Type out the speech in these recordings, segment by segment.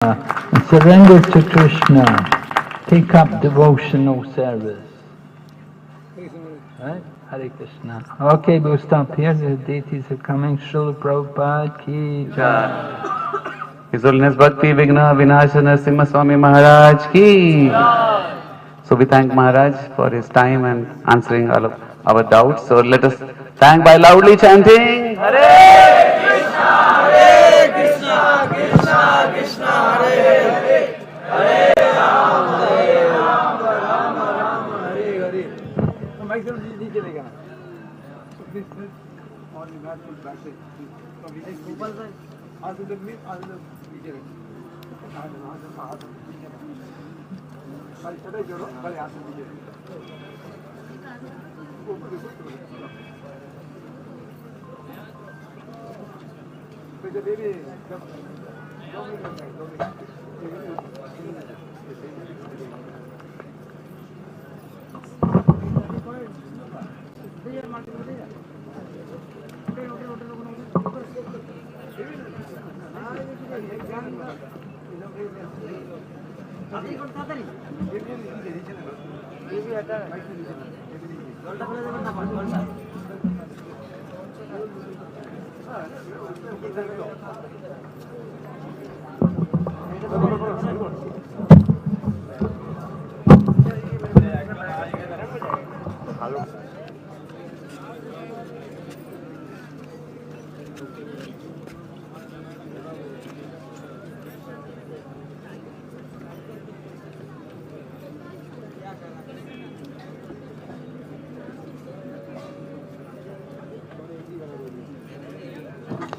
and surrender to Krishna. Take up devotional service. Right? Hare Krishna. Okay, we'll stop here. The deities are coming. Srila Prabhupada ki jai. His Holiness Bhakti Vigna Vinashana Narasimha Swami Maharaj ki. So we thank Maharaj for his time and answering all of our doubts. So let us thank by loudly chanting Hare Krishna, Hare Krishna, Krishna Krishna, Hare Hare, Hare Rama, Rama Rama, Hare Hare.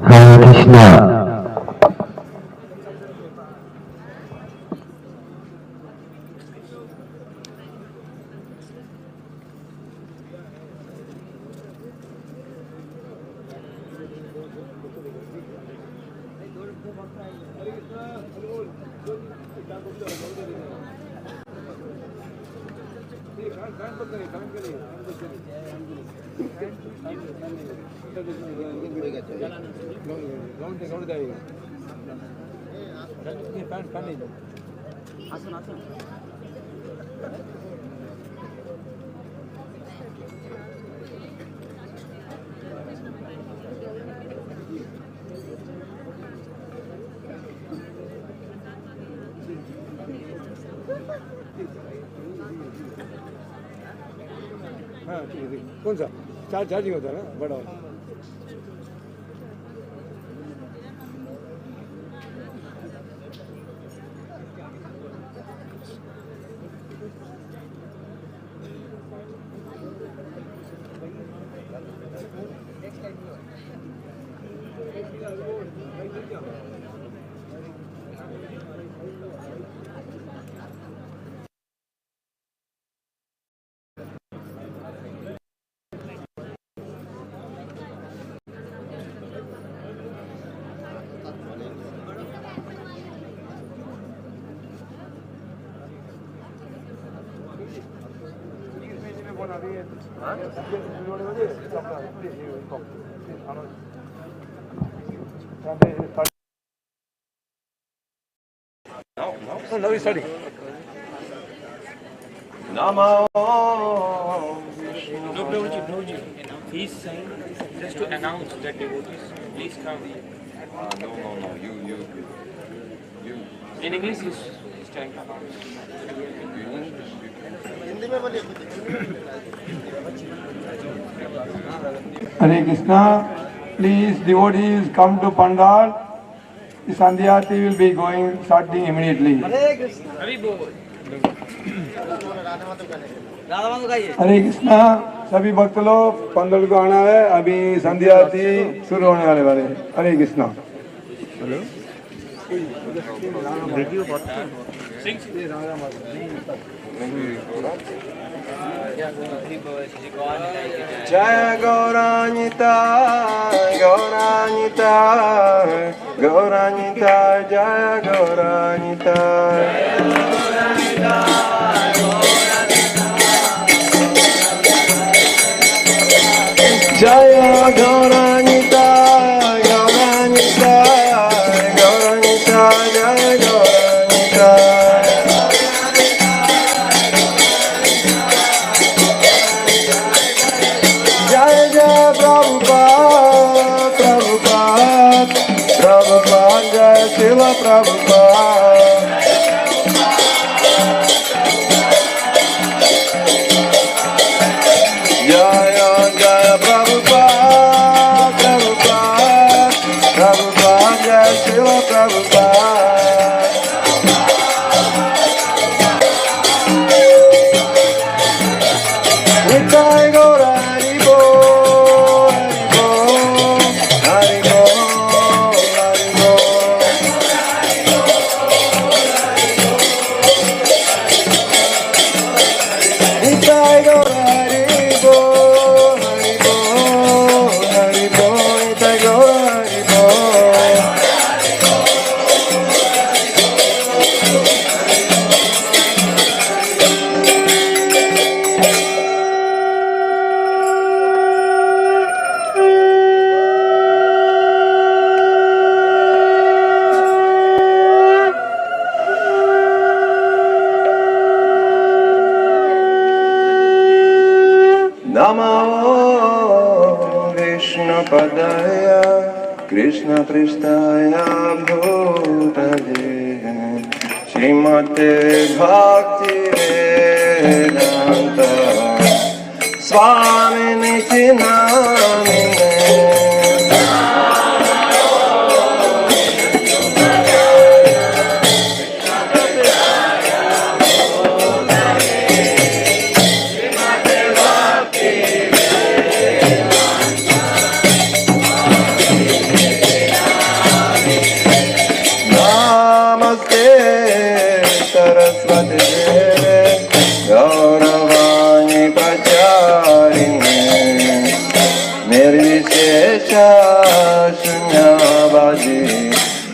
Hare Krishna. कौन सा charging होता है ना बड़ा No, he's studying. Namo. No, Prabhuji. He's saying just to announce that devotees, please come. No. You. In English, he's telling about. Hare Krishna, please devotees come to Pandal. The Sandhyati will be going starting immediately. Hare Krishna. हरे कृष्णा सभी भक्त लोग पंडल को आना है अभी संध्या आरती शुरू होने वाले हैं हरे कृष्णा जय गौरानिता गौरानिता गौरानिता जय गौरानिता जय गौरानिता गौरानिता गौरानिता जय गौरानिता Krishna Pristaya Bhutale Srimate Bhakti Vedanta Swami Niti Namine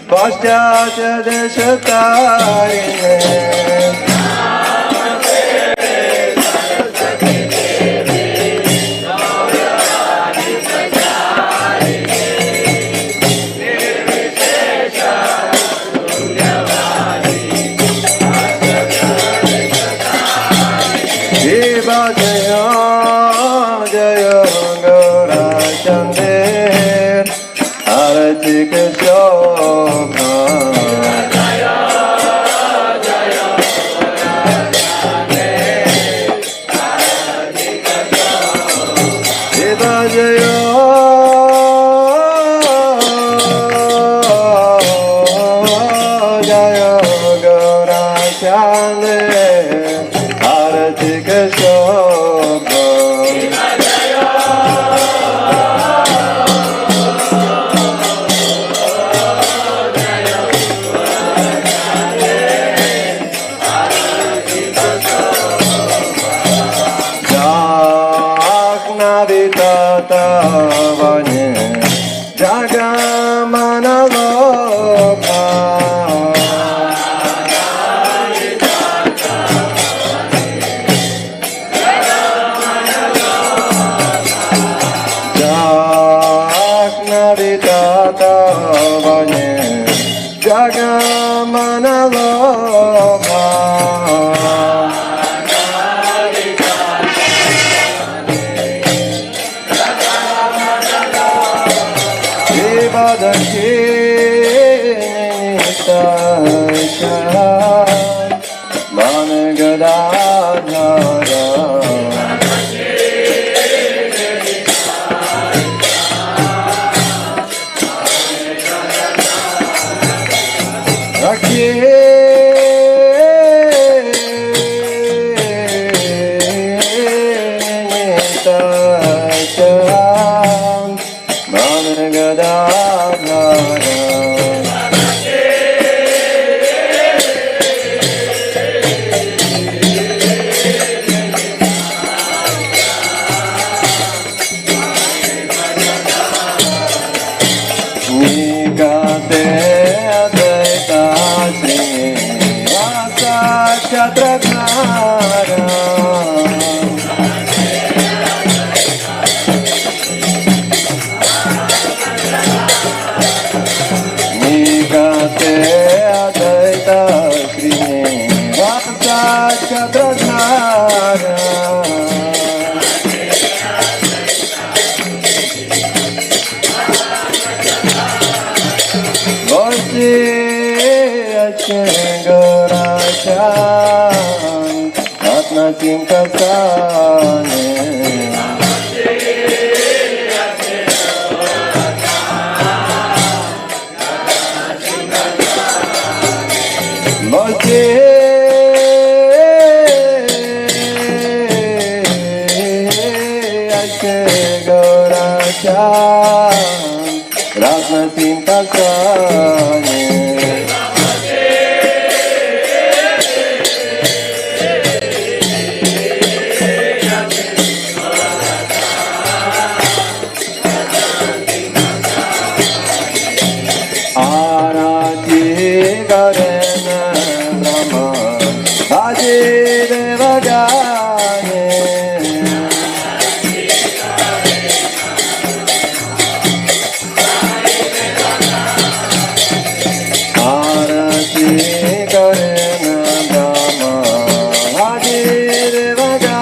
Paschatya Deshatarine Deva Jaya Jaya Gaura Chandar Arati Shobha Deva Jaya Jaya Gaura Chandar Arati Shobha Navadvip Mandal Gorashan Ratna Simkasane Molte Ashe Gorashan Ratna Simkasane Arati Garena Brahma Bhaji Devagane Arati Garena Brahma Bhaji Devagane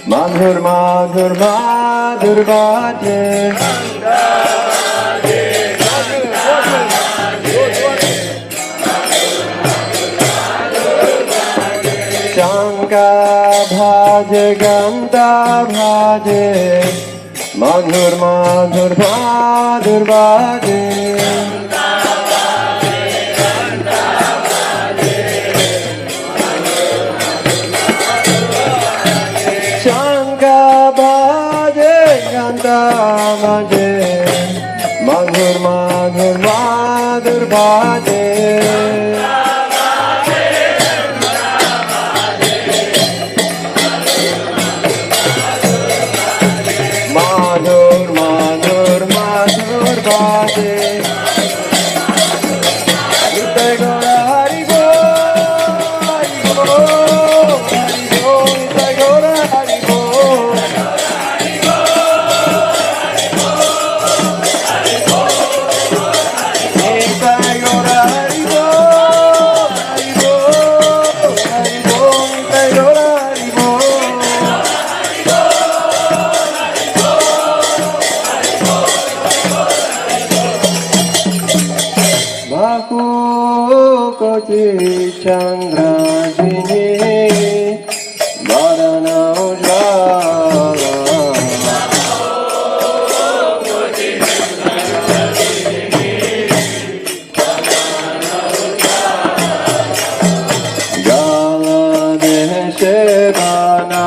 Madhur Madhur Madhur Bhaje Shanka Bhaje Ganta Bhaje Madhur Madhur Madhur Bhaje Bhaje Madhur Madhur Madhur Bhaje Madhur Madhur Madhur Bhaje Nitai Gaura Hari Bol Hari Bol Hari Bol Nitai Gaura Hari Bol Chandra Jini Varana Ujvala Gala Deshe দানা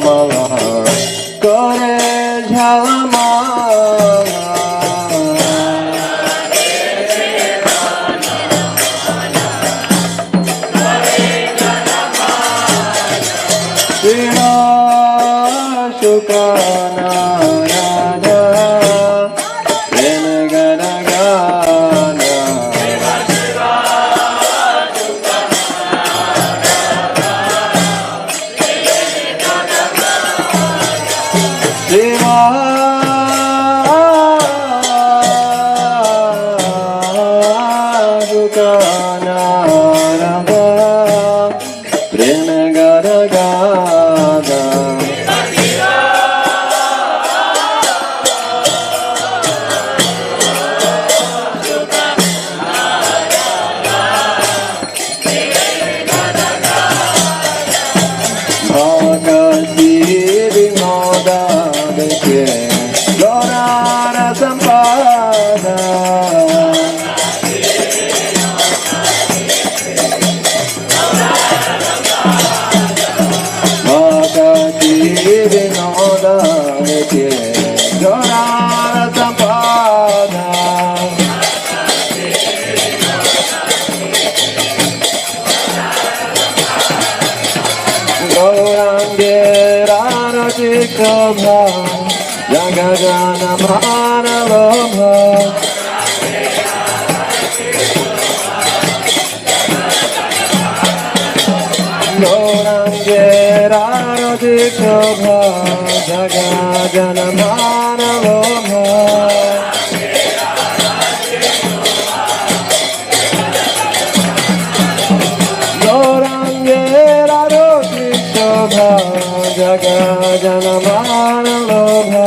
মালা করে ঝালমালা Sina Sukana Nada Renagana Gana Shiva Sukana Nada Renagana Gana Bhagati Vinoda Deke Gaurana Sampada Bhagati Vinoda Deke Gaurana Sampada Gaurange Radhikabha Jagajana Manalabha Gaurange Radhikabha Jagajana Manalabha Gaurange Radhikabha Jagajana Manalabha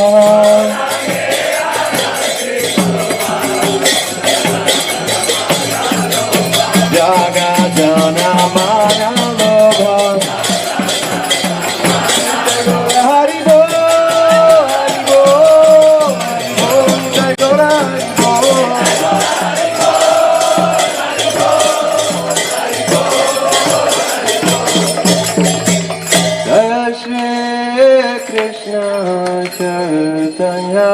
Jagajana Manalabha Hari Bol, Hari Bol, Hari Bol, Jai Gaura Hari Bol Jai Shri Krishna Chaitanya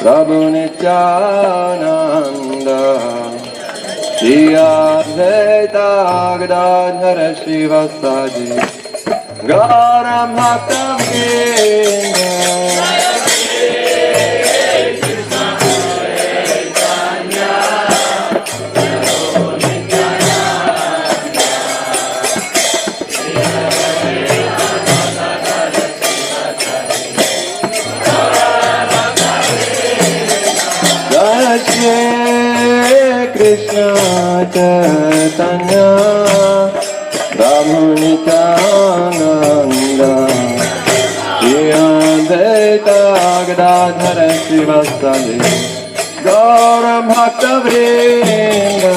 Prabhu Nityananda Shri Advaita Gadadhara Shivasadi Gaura Bhakta Vrinda Jai Shri Krishna Chaitanya Prabhu Nityananda Shri Advaita Gadadhara Shivasadi Gaura Bhakta Vrinda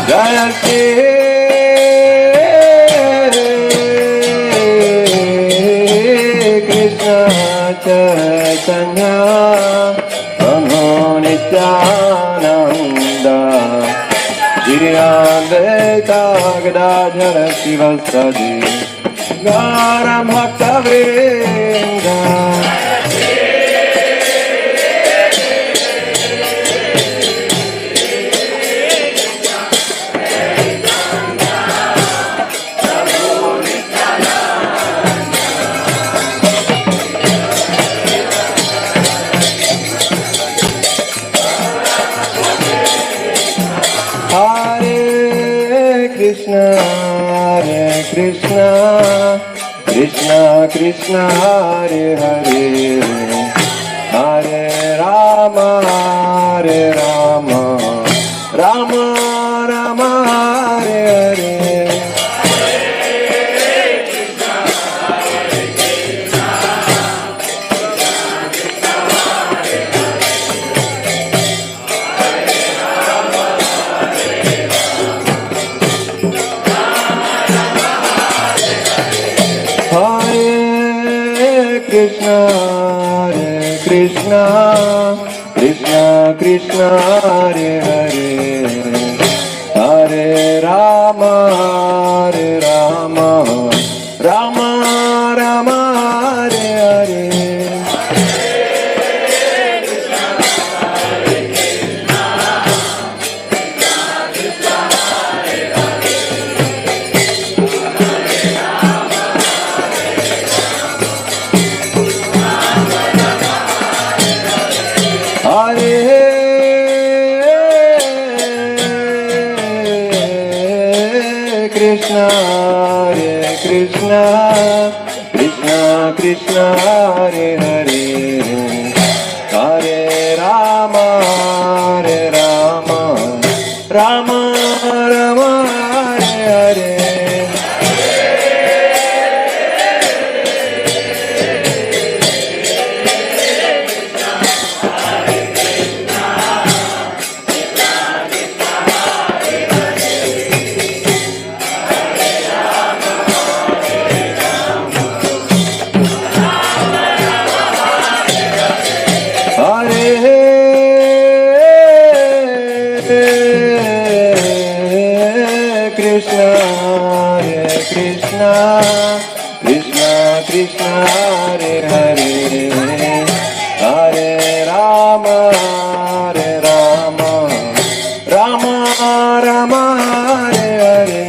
Jai Shri Krishna Chaitanya Prabhu Nityananda Shri Advaita Gadadhara Shivasadi Gaura Bhakta Vrinda Hare Krishna, Krishna Krishna, Hare Hare, Hare Rama, Hare Rama, Rama Rama, Hare Hare. Krishna, Hare Krishna, Krishna Krishna, Hare Hare, Hare Rama, Hare Rama, Rama Rama, Hare Hare. Krishna, Hare Krishna, Krishna Krishna, Hare Hare, Hare Rama, Hare Rama, Rama Rama, Hare Hare. Krishna, Hare Krishna, Krishna Krishna, Hare Hare, Hare Rama, Hare Rama, Rama Rama, Hare Hare.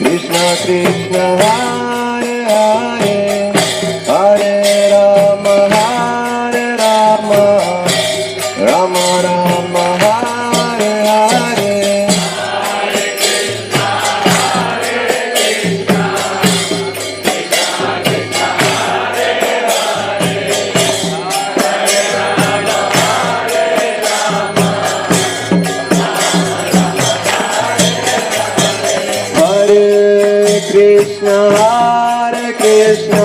Krishna Krishna, Hare Hare, Hare Rama, Hare Rama, Rama Rama, Hare Hare. Krishna, Hare Krishna,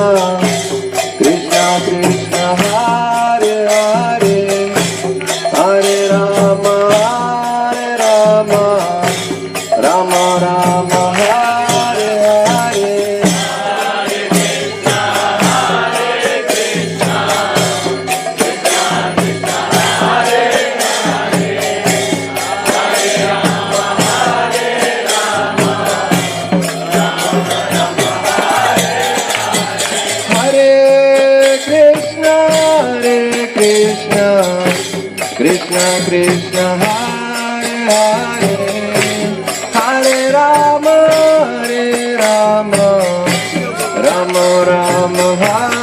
Krishna Krishna, Hare Hare, Hare Rama, Hare Rama, Rama Rama, Hare Hare. Krishna Krishna, Hare Hare, Hare Rama, Hare Rama, Rama Rama, Hare Hare. Hare Krishna, Hare Krishna, Krishna Krishna, Hare Hare, Hare Rama, Hare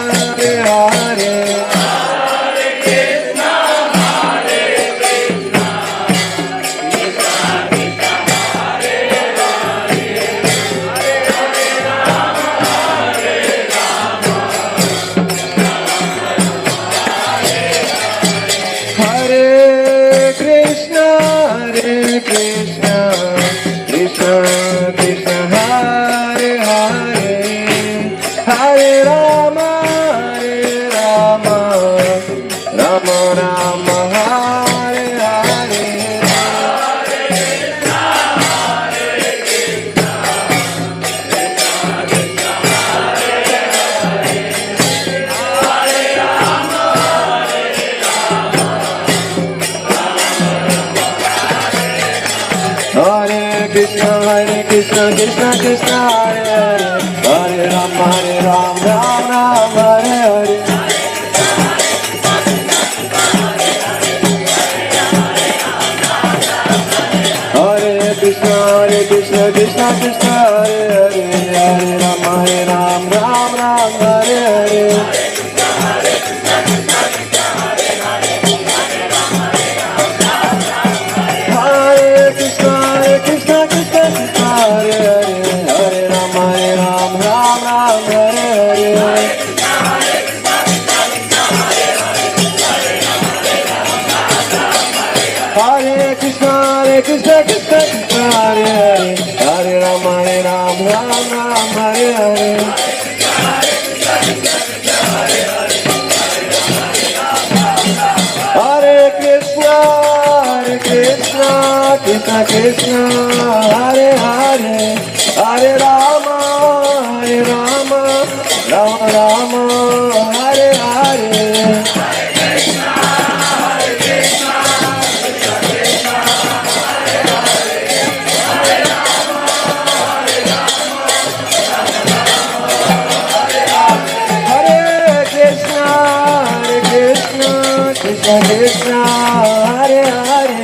Rama, Hare Krishna, Hare Krishna, Krishna Krishna, Hare Hare, Hare Rama, Hare Rama, Rama Rama, Hare Hare. Hare Krishna, Hare Krishna, Krishna Krishna, Hare Hare, Hare Rama, Hare Rama, Hare Krishna, Krishna Krishna, Hare Hare, Hare Rama, Ram Ram, Hare Hare. Hare Krishna, Krishna Krishna, Hare Hare, Hare Rama, Ram Ram, Hare Hare. Hare Krishna, Krishna Krishna, Hare Hare, Hare Rama, Ram Ram, Hare Hare. Krishna Krishna Hare Hare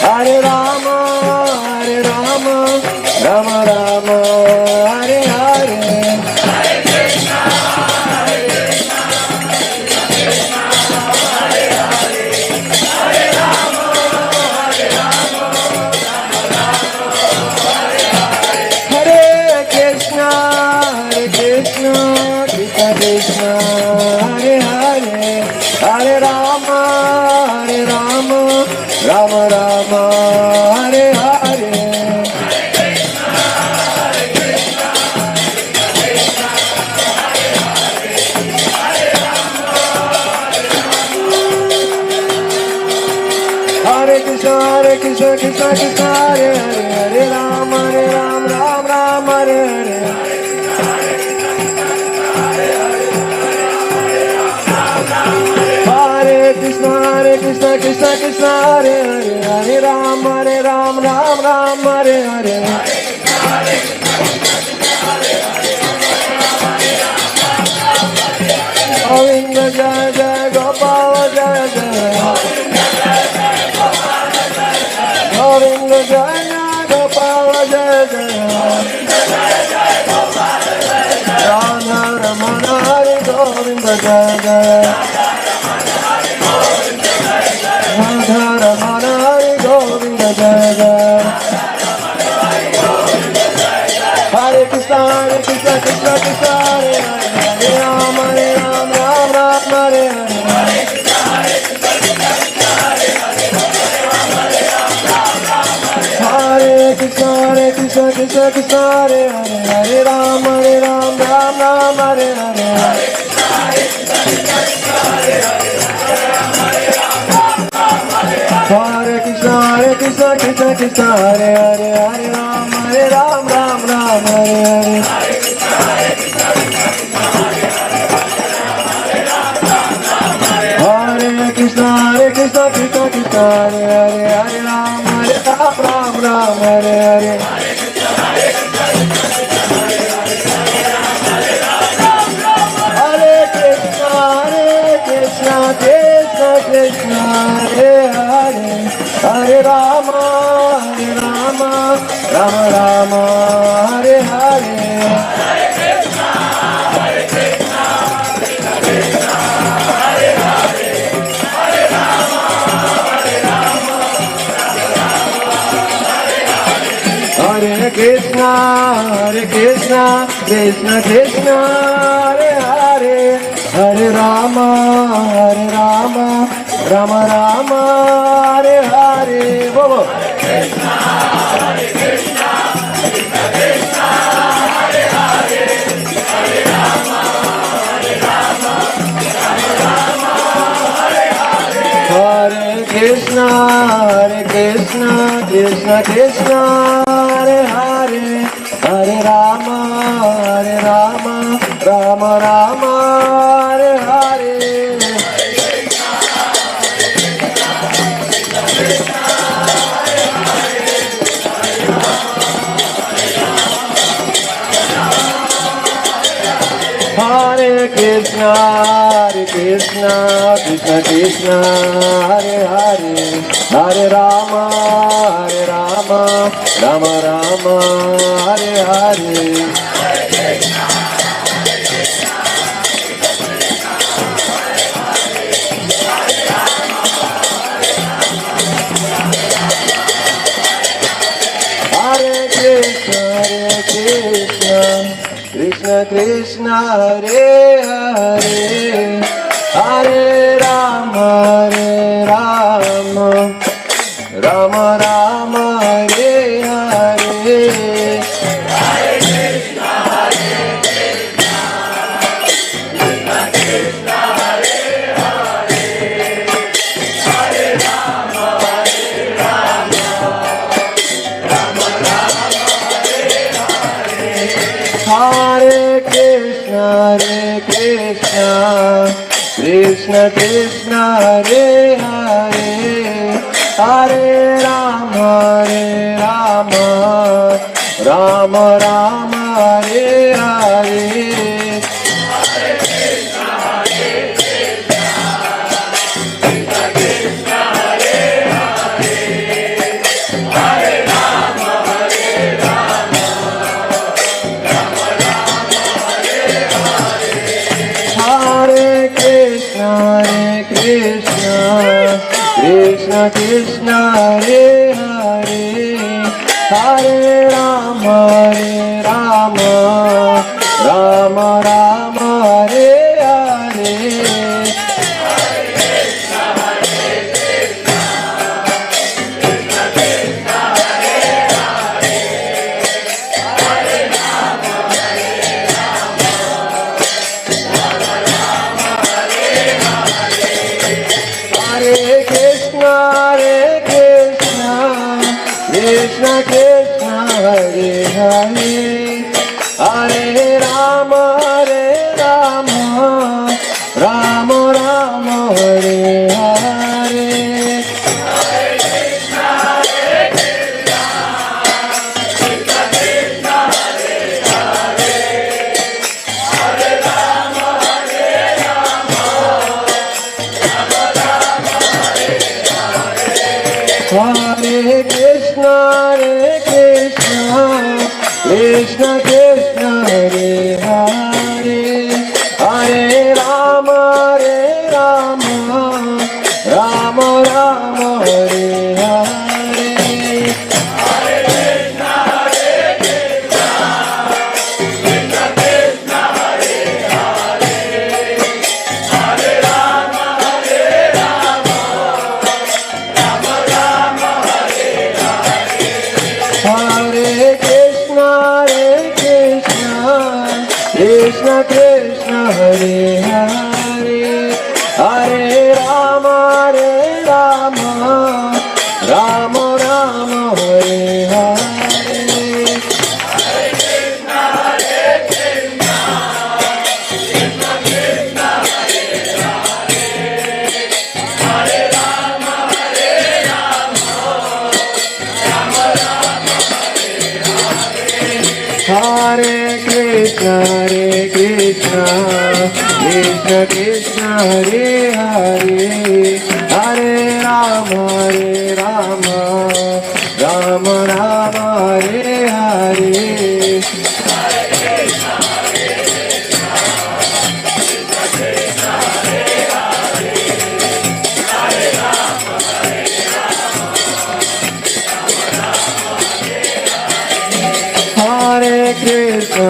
Hare Rama Rama Rama Hare Hare Krishna Krishna Hare Hare Hare Rama Rama Rama Hare Hare Hare Krishna Krishna Krishna Hare Hare Hare Rama Rama Rama Hare Hare Hare Krishna Krishna Krishna Hare Hare Hare Rama Rama Hare Hare Hare Krishna Krishna Krishna Hare Hare Hare Rama Rama Hare Hare Govinda Jaya Jaya Gopala Jaya Jaya Govinda Jaya Jaya Gopala Jaya Jaya Radha Ramana Hare Govinda Jaya Jaya Radha Ramana Hare Govinda Jaya Jaya Hare Krishna Krishna Krishna Hare Hare Hare Rama Rama Hare Hare Hare Krishna Krishna Hare Hare Hare Rama Rama Hare Hare Hare Krishna Krishna Hare Hare Hare Rama Hare Hare Hare Krishna Krishna Hare Hare Hare Rama Hare Hare Krishna Krishna Hare Hare Hare Rama Rama Hare Hare Hare Krishna Krishna Krishna Hare Hare Hare Rama Rama Hare Hare Bolo Hare Krishna Krishna Krishna Hare Hare Hare Rama Rama Hare Hare Hare Krishna Krishna Krishna Hare Hare Hare Rama Rama Hare Hare Hare Krishna Krishna Hare Hare Hare Rama Rama Rama Hare Hare Krishna Krishna Hare Hare, Hare Rama Rama Rama Hare Hare. Krishna Krishna Hare Hare, Hare Rama Rama Rama Hare Hare. Krishna Krishna Hare Hare, Hare Rama Rama Rama Hare Hare. Hare Krishna Krishna Krishna Hare Hare, Hare Rama Rama Rama Hare Hare. Krishna Krishna Hare Hare, Hare Rama Rama Rama Hare Hare. Hare Krishna Krishna Krishna Hare Hare, Hare Rama Rama Rama Hare Hare. Hare Krishna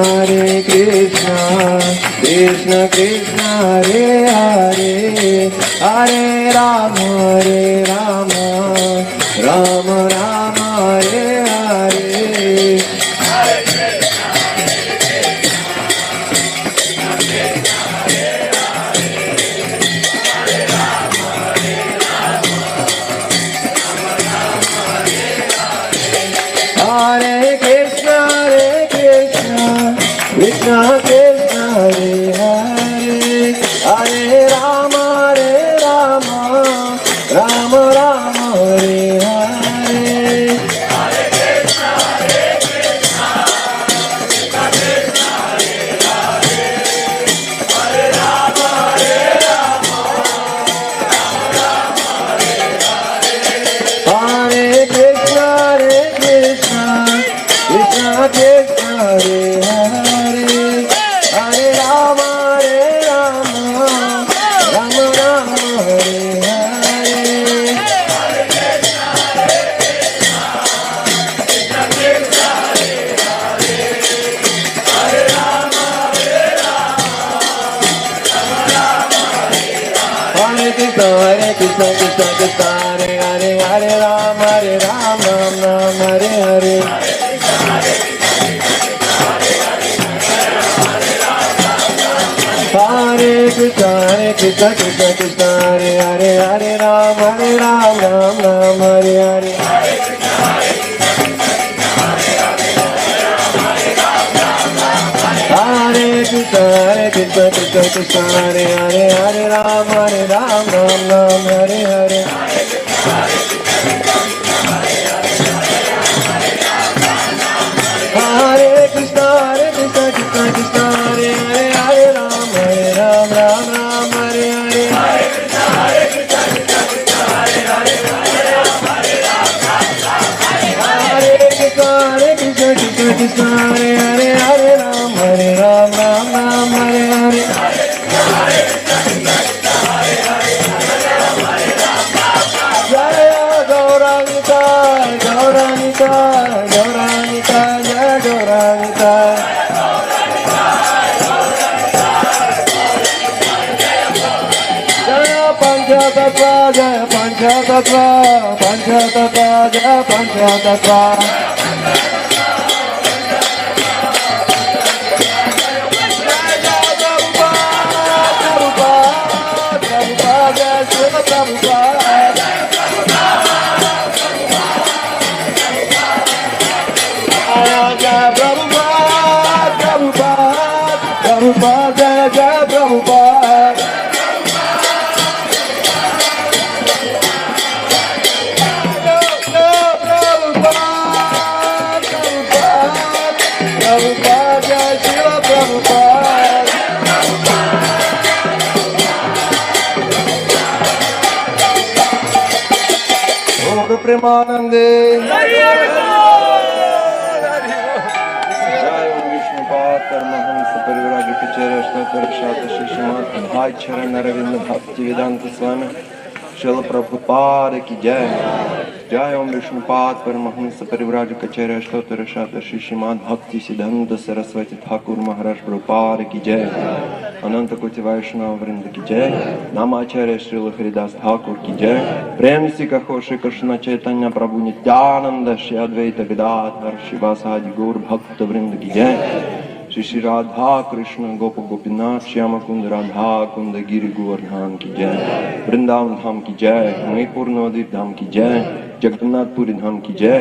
Krishna Krishna Hare Hare, Hare Rama Rama Rama Hare Hare. Hare Krishna Krishna Krishna Hare Hare, Hare Rama Rama Rama Hare Hare. Hare Krishna Krishna Krishna Hare Hare, Hare Rama Rama Rama Hare Hare. Hare Krishna Krishna Krishna Hare Hare, Hare Rama Rama Hare Hare. Hare Krishna Krishna Krishna Hare Hare, Hare Rama Rama Hare Hare. Hare Krishna Krishna Krishna Krishna Hare Hare Hare Ram Ram Ram Hare Hare Hare Krishna Krishna Krishna Hare Hare Hare Ram Ram Hare Hare Hare Krishna Krishna Hare Hare Hare Ram Ram Hare Hare Jaya Gauranga Gauranga Gauranga Jaya Gauranga Jaya Panchatattva Jaya Panchatattva Panchatattva Jaya Panchatattva Premanande Jai Vishnupat Paramahamsa Parivraj Kacharya Shtatar Shata Shishimat Bhai Charan Aravind Bhakti Vedanta Swami Srila Prabhupada Ki Jai Jai Om Vishnupat Paramahamsa Parivraj Kacharya Shtatar Shata Shishimat Bhakti Siddhanta Saraswati Thakur Maharaj Prabhupada Ki Jai अनंत कोटि वैष्णव वृंद की जय नामाचार्य श्रील हरिदास ठाकुर की जय प्रेम से कहो श्री कृष्ण चैतन्य प्रभु नित्यानंद श्री अद्वैत गदाधर शिवासादि गौर भक्त वृंद की जय श्री श्री राधा कृष्ण गोप गोपीनाथ श्याम कुंद राधा कुंद गिरि गोवर्धन की जय वृंदावन धाम की जय मणिपुर नवद्वीप धाम की जय जगन्नाथपुरी धाम की जय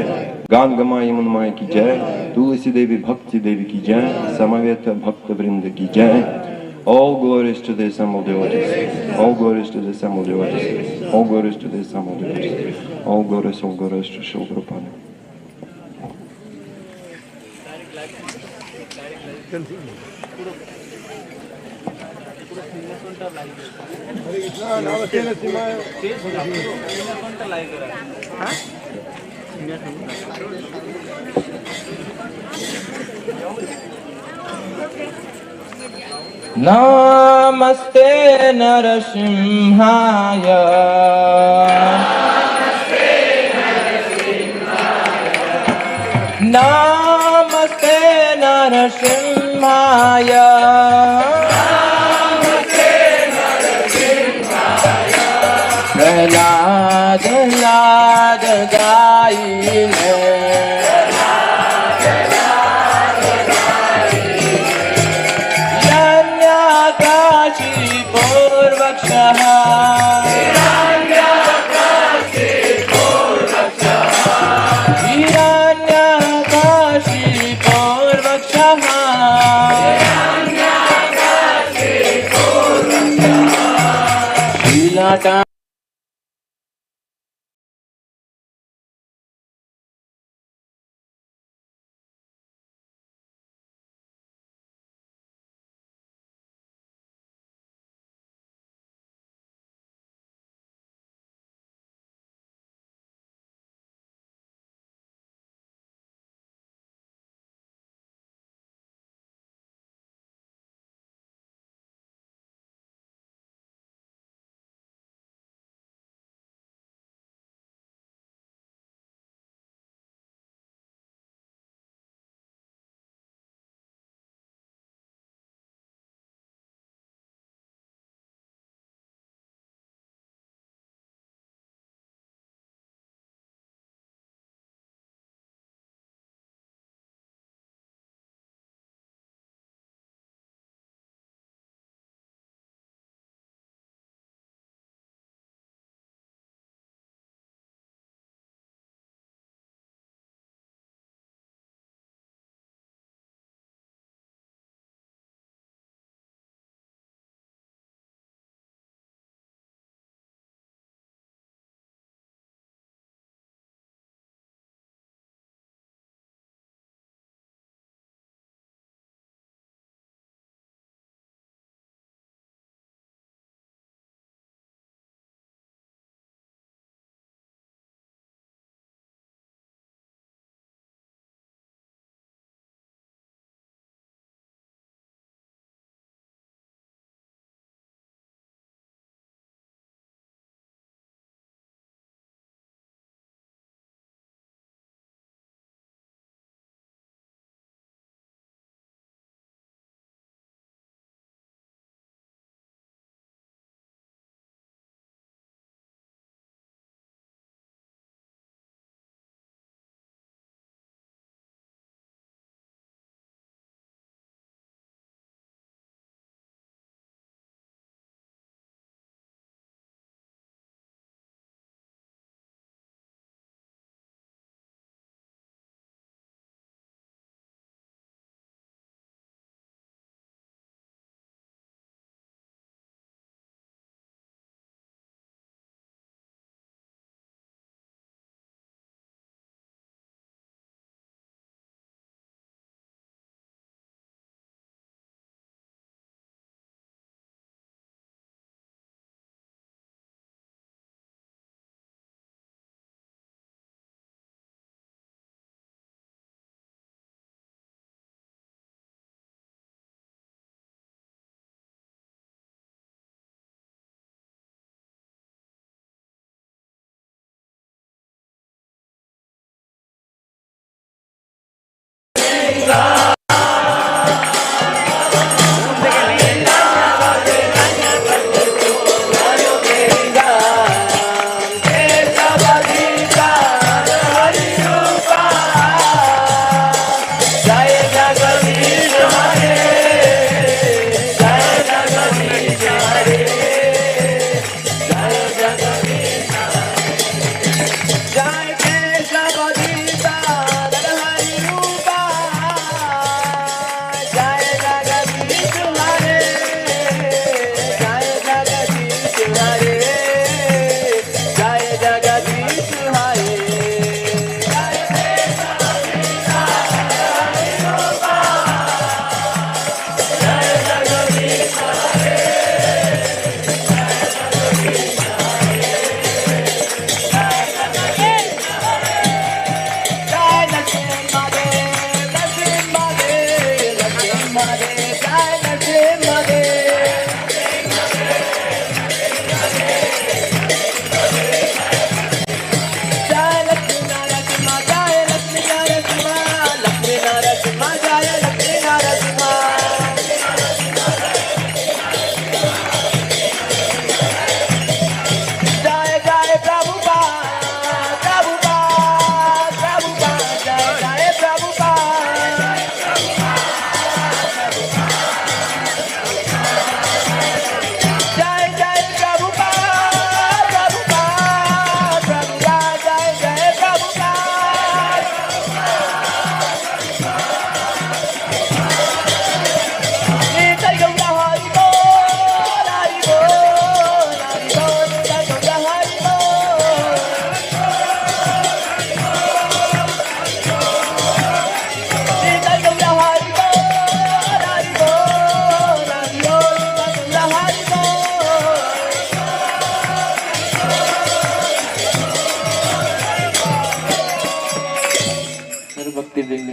गान गमा यमुन माई की जय तुलसी देवी भक्ति देवी की जय समवेत भक्त वृंद की जय All glories to the assembled devotees. All glories to the assembled devotees. All glories to the assembled devotees. All glories to Srila Prabhupada. Namaste Narasimhaya Namaste Narasimhaya Prahlad Lad Gaine Shila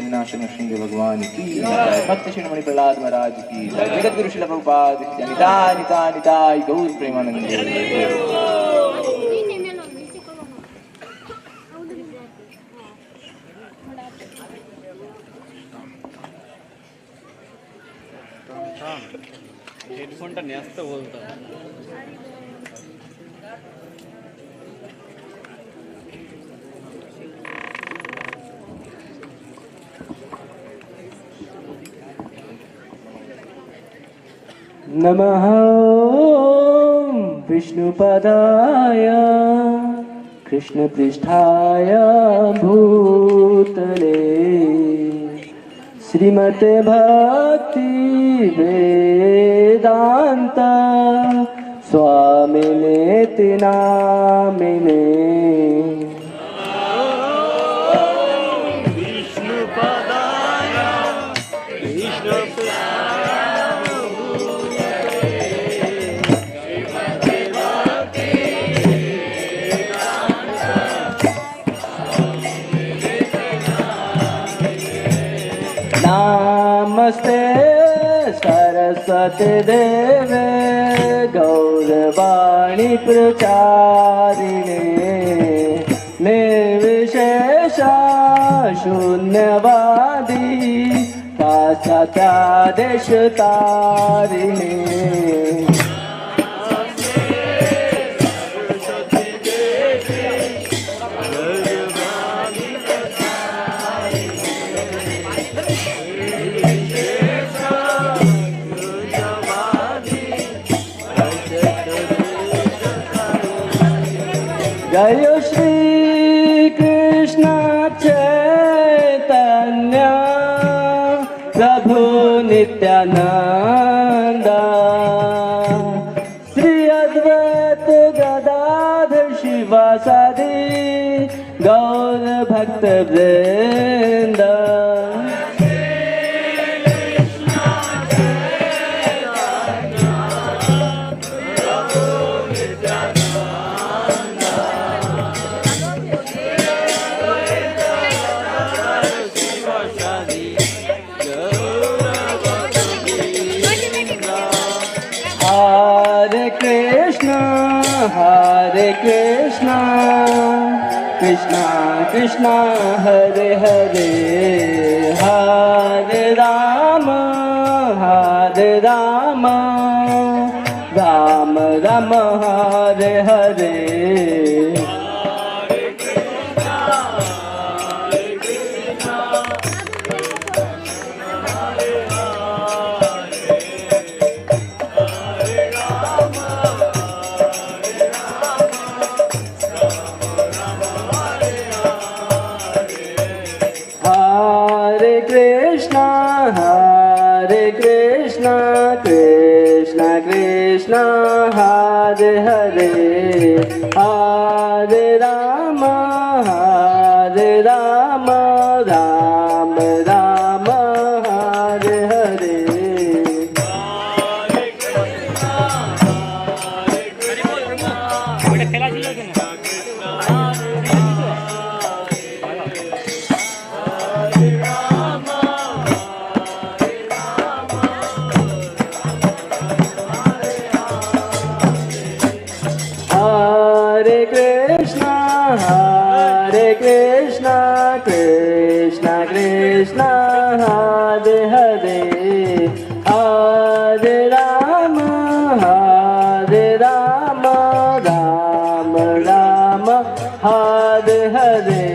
Vinashan श्रृंग भगवान की जय, भक्त शिरोमणि प्रहलाद महाराज की जय, जगत गुरु श्रील प्रभुपाद की जय, निताय निताय निताय गौर प्रेमानंद। হেডফোনটা নিয়ে আসতে বলতাম। नमः विष्णुपदाय कृष्णपृष्ठाय भूतले श्रीमते भक्ति वेदांत स्वामिने नामिने। नमस्ते सरस्वती देवे गौरवाणी प्रचारिणे निर्विशेष शून्यवादी पाश्चात्यादेश तारिणे। जय श्री कृष्ण चैतन्य प्रभु नित्यानंद श्री अद्वैत गदाधर शिवासादि गौर भक्त वृंद। Hare Krishna, Krishna Krishna Hare Hare, Hare Rama, Hare Rama, Rama Rama Hare Hare. Hare Krishna, Krishna Krishna Hare Hare, Hare Rama, Hare Rama, Rama Rama Hare Hare. Hare Krishna, Hare Krishna, Krishna Krishna Hare Hare, Hare Rama, Hare Rama, Rama Rama Hare Hare.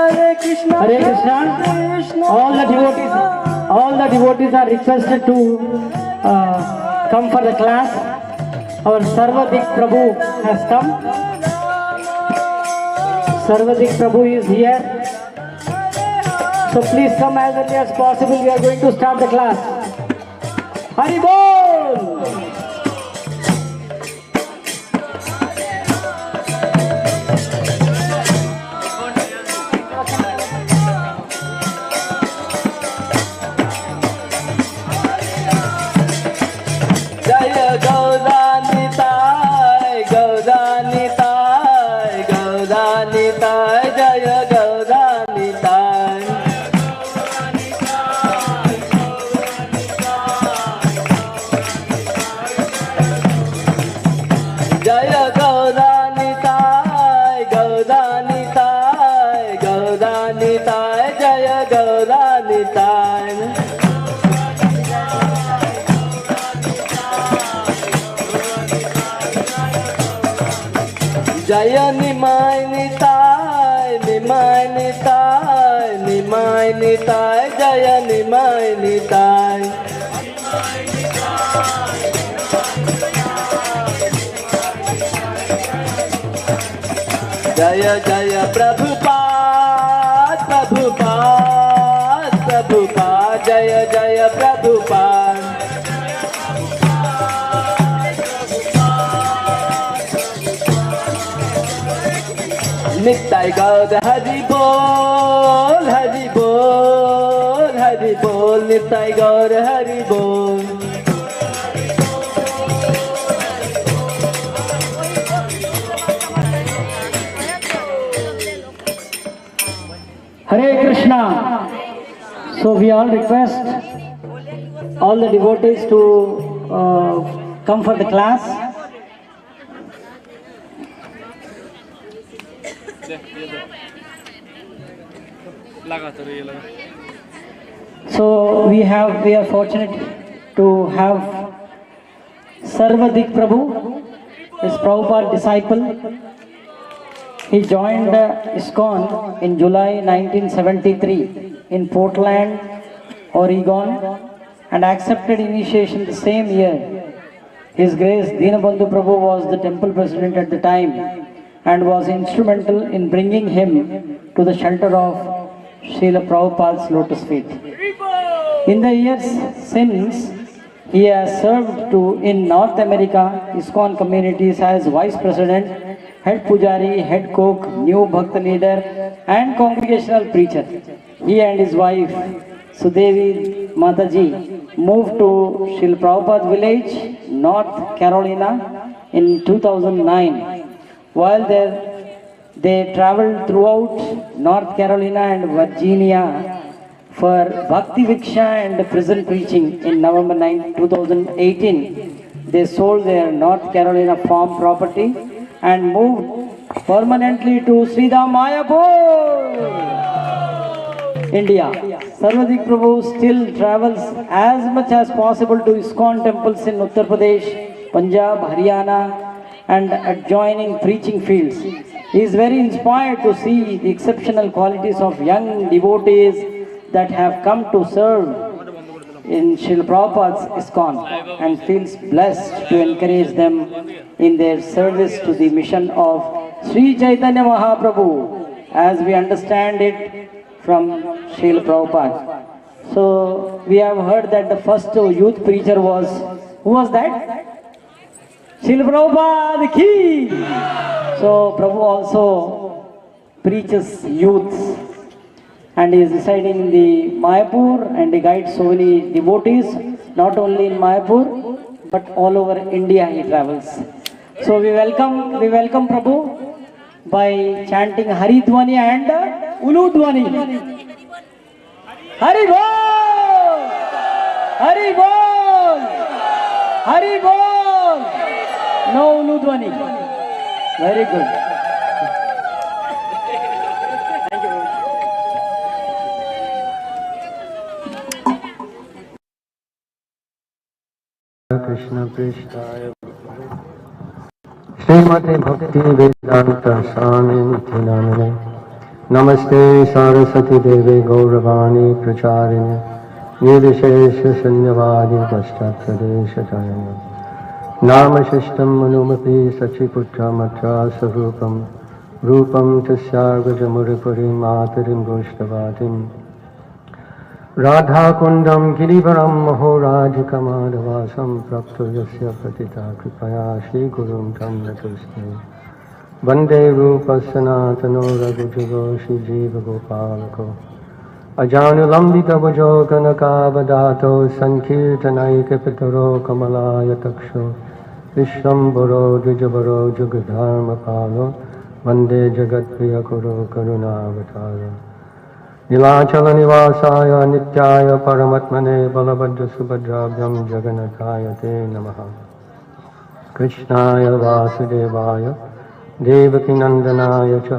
Hare Krishna. All the devotees are requested to come for the class. Our Sarvadik Prabhu has come. Sarvadik Prabhu is here. So please come as early as possible. We are going to start the class. Hari Bol! Nitai. Jaya Nimai Nitai, Nimai Nitai, Nimai Nitai, Jaya Nimai Nitai. Jaya Jaya Prabhupada, Prabhupada, Prabhupada, Jaya Jaya Prabhupada. Nittai Gaur Hari Bol, Hari Bol, Hari Bol, Nittai Gaur Hari Bol. Hare Krishna. So we all request all the devotees to come for the class. So we are fortunate to have Sarvadik Prabhu, his Prabhupada disciple. He joined ISKCON in July 1973 in Portland, Oregon, and accepted initiation the same year. His Grace Dinabandhu Prabhu was the temple president at the time and was instrumental in bringing him to the shelter of Srila Prabhupada's lotus feet. In the years since, he has served in North America ISKCON communities as vice president, head pujari, head cook, new bhakta leader, and congregational preacher. He and his wife Sudevi Mataji moved to Srila Prabhupada village, North Carolina in 2009. While there, they traveled throughout North Carolina and Virginia for Bhakti Viksha and prison preaching. In November 9, 2018, they sold their North Carolina farm property and moved permanently to Sridham Mayapur, India. Sarvadik Prabhu still travels as much as possible to ISKCON temples in Uttar Pradesh, Punjab, Haryana, and adjoining preaching fields. He is very inspired to see the exceptional qualities of young devotees that have come to serve in Srila Prabhupada's ISKCON and feels blessed to encourage them in their service to the mission of Sri Chaitanya Mahaprabhu, as we understand it from Srila Prabhupada. So we have heard that the first youth preacher was, who was that? Srila Prabhupada ki! So Prabhu also preaches youth and he is residing in the Mayapur and he guides so many devotees, not only in Mayapur but all over India he travels. So we welcome Prabhu by chanting Hari Dhwani and Ulu Dhwani. Hari Bol! Hari Bol! Hari Bol! No Ulu Dhwani. Very good. Krishna Prishthaya Srimati Bhakti Vedanta Swamiti Namine Namaste Saraswati Devi Gauravani Pracharini Nirvishesha Shunyavadi Paschatpradesha Jayani Namashishtam Manumati Sachiputra Matra Sarupam Rupam Tasyarvajamuripuri Matarim Goshtavatim Radha Kundam Girivaram Mahorajikamadavasam Prapto Yasya Patita Kripaya Shri Gurum Tam Natuste Vande Rupa Sanatano Raghujago Shri Jiva Gopalako Ajanulambita Vajo Ganakavadato Sankirtanaika Pitaro Kamalaya Taksho Vishwambaro Dijabaro Jugadharma Palo Vande Jagat Priyakuro Karunavatara Nilachala Nivasaya Nityaya Paramatmane Balabhadra Subhadrabhyam Jagannataya Te Namaha Krishnaya Vasudevaya Devaki Nandanaya Cha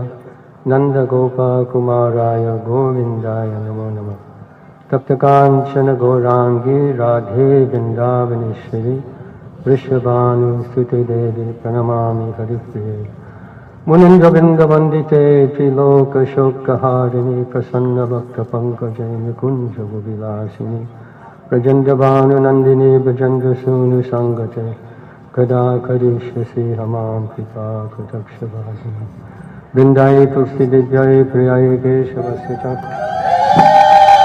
Nanda Gopa Kumaraya Govindaya Namo Namaha Taptakanchana Gaurangi Radhe Vrindavaneshwari Vrishabhanu Sute Devi Pranamami Haripriye Munindra Vrinda Vandite Triloka Shoka Harini Prasanna Bhakta Pankajai Kunja Vilasini Brajendavanu Nandini Brajendra Sunu Sangate Kada Kadishyasi Hamam Pita Katakshavadini Vindai Tulsi Divyai Priyai Keshavasya Chak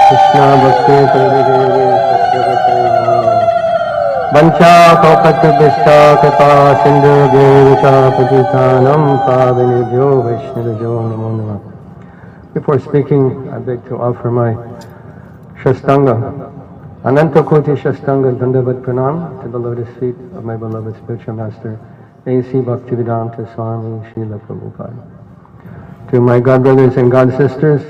Krishna Bhakti Pradevi Satyavasai Vancha Papati Vishta Kata Sindhu Devacha Patitanam Pavinibhyo Vaishnavyo Namo Namah. Before speaking, I beg to offer my Shastanga, Ananta Koti Shastanga Dandavat Pranam to the lotus feet of my beloved spiritual master, A.C. Bhaktivedanta Swami Srila Prabhupada. To my God brothers and God sisters,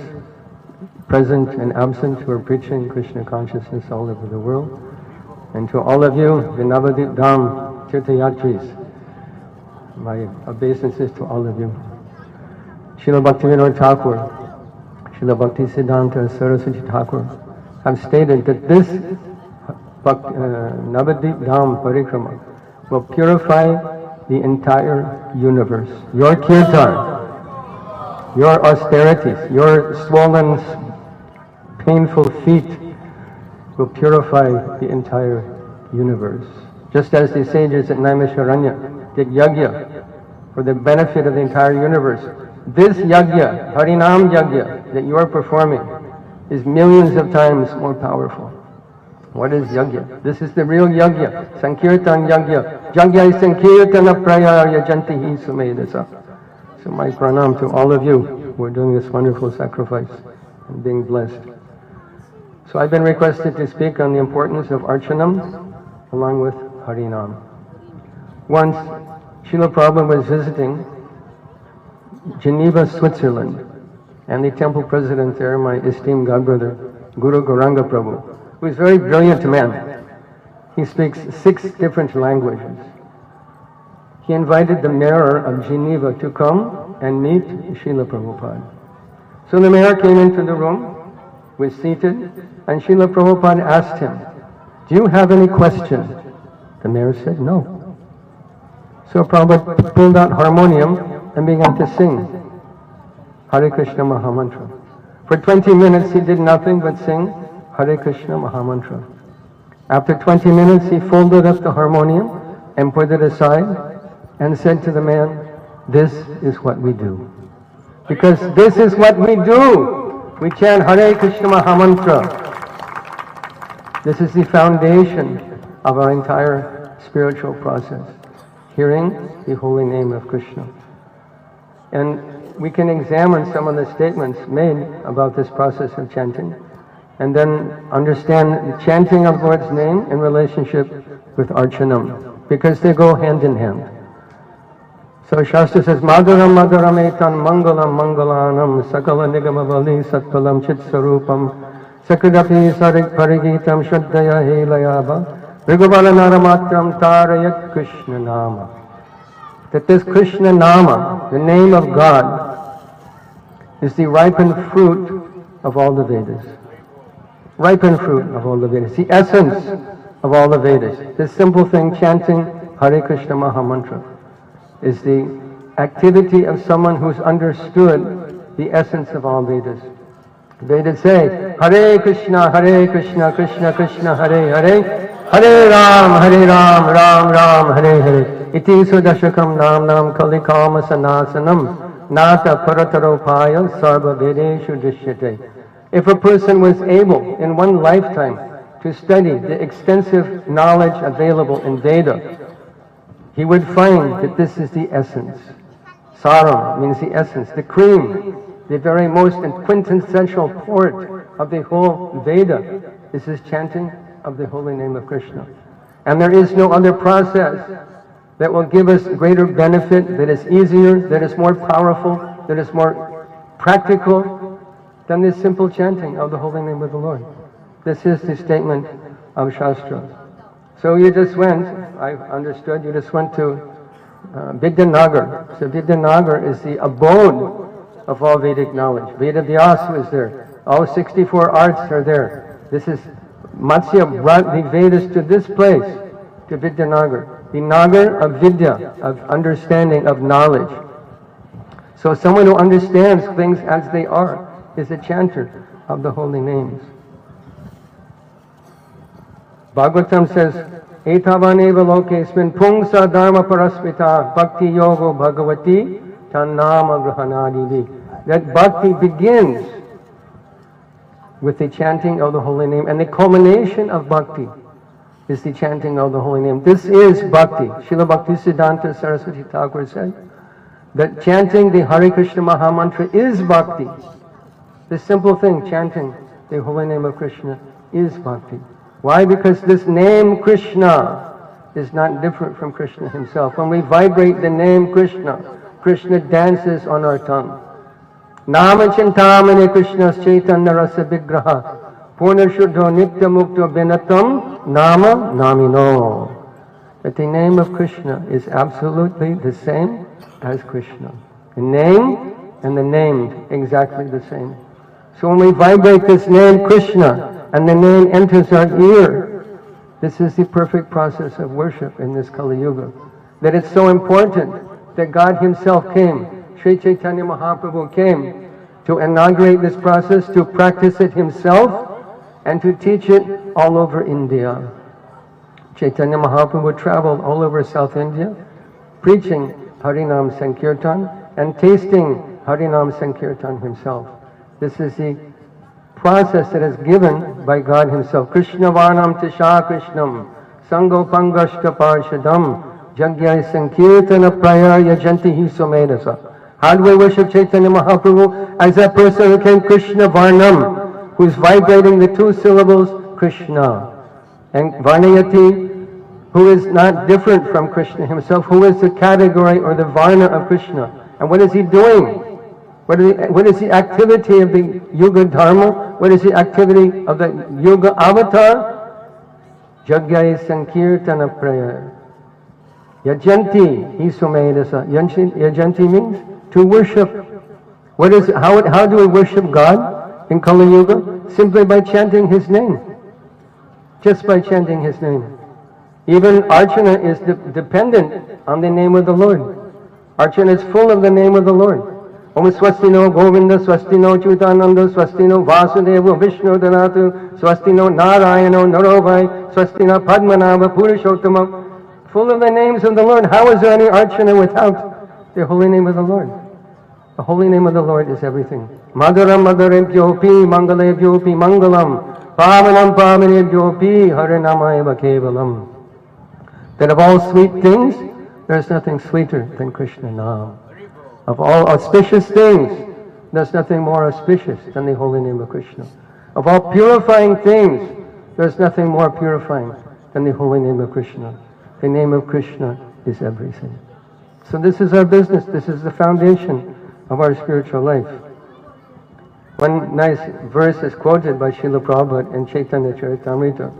present and absent, who are preaching Krishna consciousness all over the world, and to all of you, the Navadwip Dham Tirthayatris, my obeisances to all of you. Srila Bhaktivinoda Thakur, Srila Bhakti Siddhanta Saraswati Thakur have stated that this Navadwip Dham Parikrama will purify the entire universe. Your kirtan, your austerities, your swollen, painful feet will purify the entire universe. Just as the sages at Naimisharanya did yajna for the benefit of the entire universe, this yajna, Harinam yajna, that you are performing is millions of times more powerful. What is yajna? This is the real yajna, Sankirtan yajna. Yajna Sankirtana Prayaya Jantihi Sumedasa. So my pranam to all of you who are doing this wonderful sacrifice and being blessed. So I've been requested to speak on the importance of Archanam along with Harinam. Once, Srila Prabhupada was visiting Geneva, Switzerland, and the temple president there, my esteemed godbrother, Guru Gauranga Prabhu, who is a very brilliant man. He speaks 6 different languages. He invited the mayor of Geneva to come and meet Srila Prabhupada. So the mayor came into the room, was seated, and Srila Prabhupada asked him, "Do you have any questions?" The mayor said, "No." So Prabhupada pulled out harmonium and began to sing Hare Krishna Mahamantra. For 20 minutes he did nothing but sing Hare Krishna Mahamantra. After 20 minutes he folded up the harmonium and put it aside and said to the man, "This is what we do." Because this is what we do. We chant Hare Krishna Mahamantra. This is the foundation of our entire spiritual process, hearing the holy name of Krishna. And we can examine some of the statements made about this process of chanting, and then understand the chanting of Lord's name in relationship with Archanam, because they go hand in hand. So Shastra says, Madhuram Madhuram Etan Mangalam Mangalanam Sakala Nigamavali Satpalam Chit Sarupam Sakradapi Sarik Parigitam Shraddaya Helayaba Rigubala Naramatram Tarayat Krishna Nama. That this Krishna Nama, the name of God, is the ripened fruit of all the Vedas. Ripened fruit of all the Vedas. The essence of all the Vedas. This simple thing, chanting Hare Krishna Mahamantra, is the activity of someone who's understood the essence of all Vedas. Vedas say, Hare Krishna, Krishna Krishna, Hare Hare, Hare Ram, Ram Ram, Hare Hare. Iti sudashakam nam kalikama sanasanam, nata parataropaya sarva vedeshu dishyate. If a person was able in one lifetime to study the extensive knowledge available in Veda, he would find that this is the essence. Saram means the essence, the cream, the very most and quintessential port of the whole Veda is this chanting of the holy name of Krishna. And there is no other process that will give us greater benefit, that is easier, that is more powerful, that is more practical than this simple chanting of the holy name of the Lord. This is the statement of Shastra. So you just went, I understood, you just went to Vidyanagar. So Vidyanagar is the abode of all Vedic knowledge. Veda Vyasa is there. All 64 arts are there. This is, Matsya brought the Vedas to this place, to Vidyanagar. The Nagar of Vidya, of understanding, of knowledge. So someone who understands things as they are is a chanter of the holy names. Bhagavatam says, Etavaneva lokesmin pungsa dharma parasmita bhakti yogo bhagavati tannama grahanadivi. That bhakti begins with the chanting of the holy name, and the culmination of bhakti is the chanting of the holy name. This is bhakti. Srila Bhaktisiddhanta Saraswati Thakur said that chanting the Hare Krishna Mahamantra is bhakti. This simple thing, chanting the holy name of Krishna, is bhakti. Why? Because this name Krishna is not different from Krishna himself. When we vibrate the name Krishna, Krishna dances on our tongue. Nama Chintamani Krishna's Chaitanya Rasa Vigraha Purna Shuddho Nitya Mukta Binatam Nama Namino. That the name of Krishna is absolutely the same as Krishna. The name and the named, exactly the same. So when we vibrate this name Krishna, and the name enters our ear, this is the perfect process of worship in this Kali Yuga. That it's so important that God himself came, Sri Chaitanya Mahaprabhu came to inaugurate this process, to practice it himself, and to teach it all over India. Chaitanya Mahaprabhu traveled all over South India, preaching Harinam Sankirtan and tasting Harinam Sankirtan himself. This is the process that is given by God himself. Krishna Varnam Tisha Krishnam Sango Pangashka Parshadam Jagyai Sankirtana Praya Yajanti Hisomedasa. How do we worship Chaitanya Mahaprabhu? As that person who came Krishna Varnam, who is vibrating the two syllables Krishna. And Varnayati, who is not different from Krishna himself, who is the category or the Varna of Krishna. And what is he doing? What is the activity of the Yuga Dharma? What is the activity of the Yuga Avatar? Jagyai Sankirtana Prayer. Yajanti Isomedasa. Yajanti means to worship. How do we worship God in Kali Yuga? Simply by chanting his name. Just by chanting his name. Even Archana is dependent on the name of the Lord. Archana is full of the name of the Lord. Om Swastino Govinda Swastino Chutananda Swastino Vasudeva Vishnu Dhanatu Swastino Narayano Narovai Swastina Padmanabha Purushottama. Full of the names of the Lord. How is there any Archana without the holy name of the Lord? The holy name of the Lord is everything. Madaram Madarebhyopi Mangalebhyopi Mangalam Pavanam Pavanebhyopi Harinamaya Kevalam. That of all sweet things, there is nothing sweeter than Krishna Nam. Of all auspicious things, there's nothing more auspicious than the holy name of Krishna. Of all purifying things, there's nothing more purifying than the holy name of Krishna. The name of Krishna is everything. So this is our business. This is the foundation of our spiritual life. One nice verse is quoted by Srila Prabhupada in Chaitanya Charitamrita.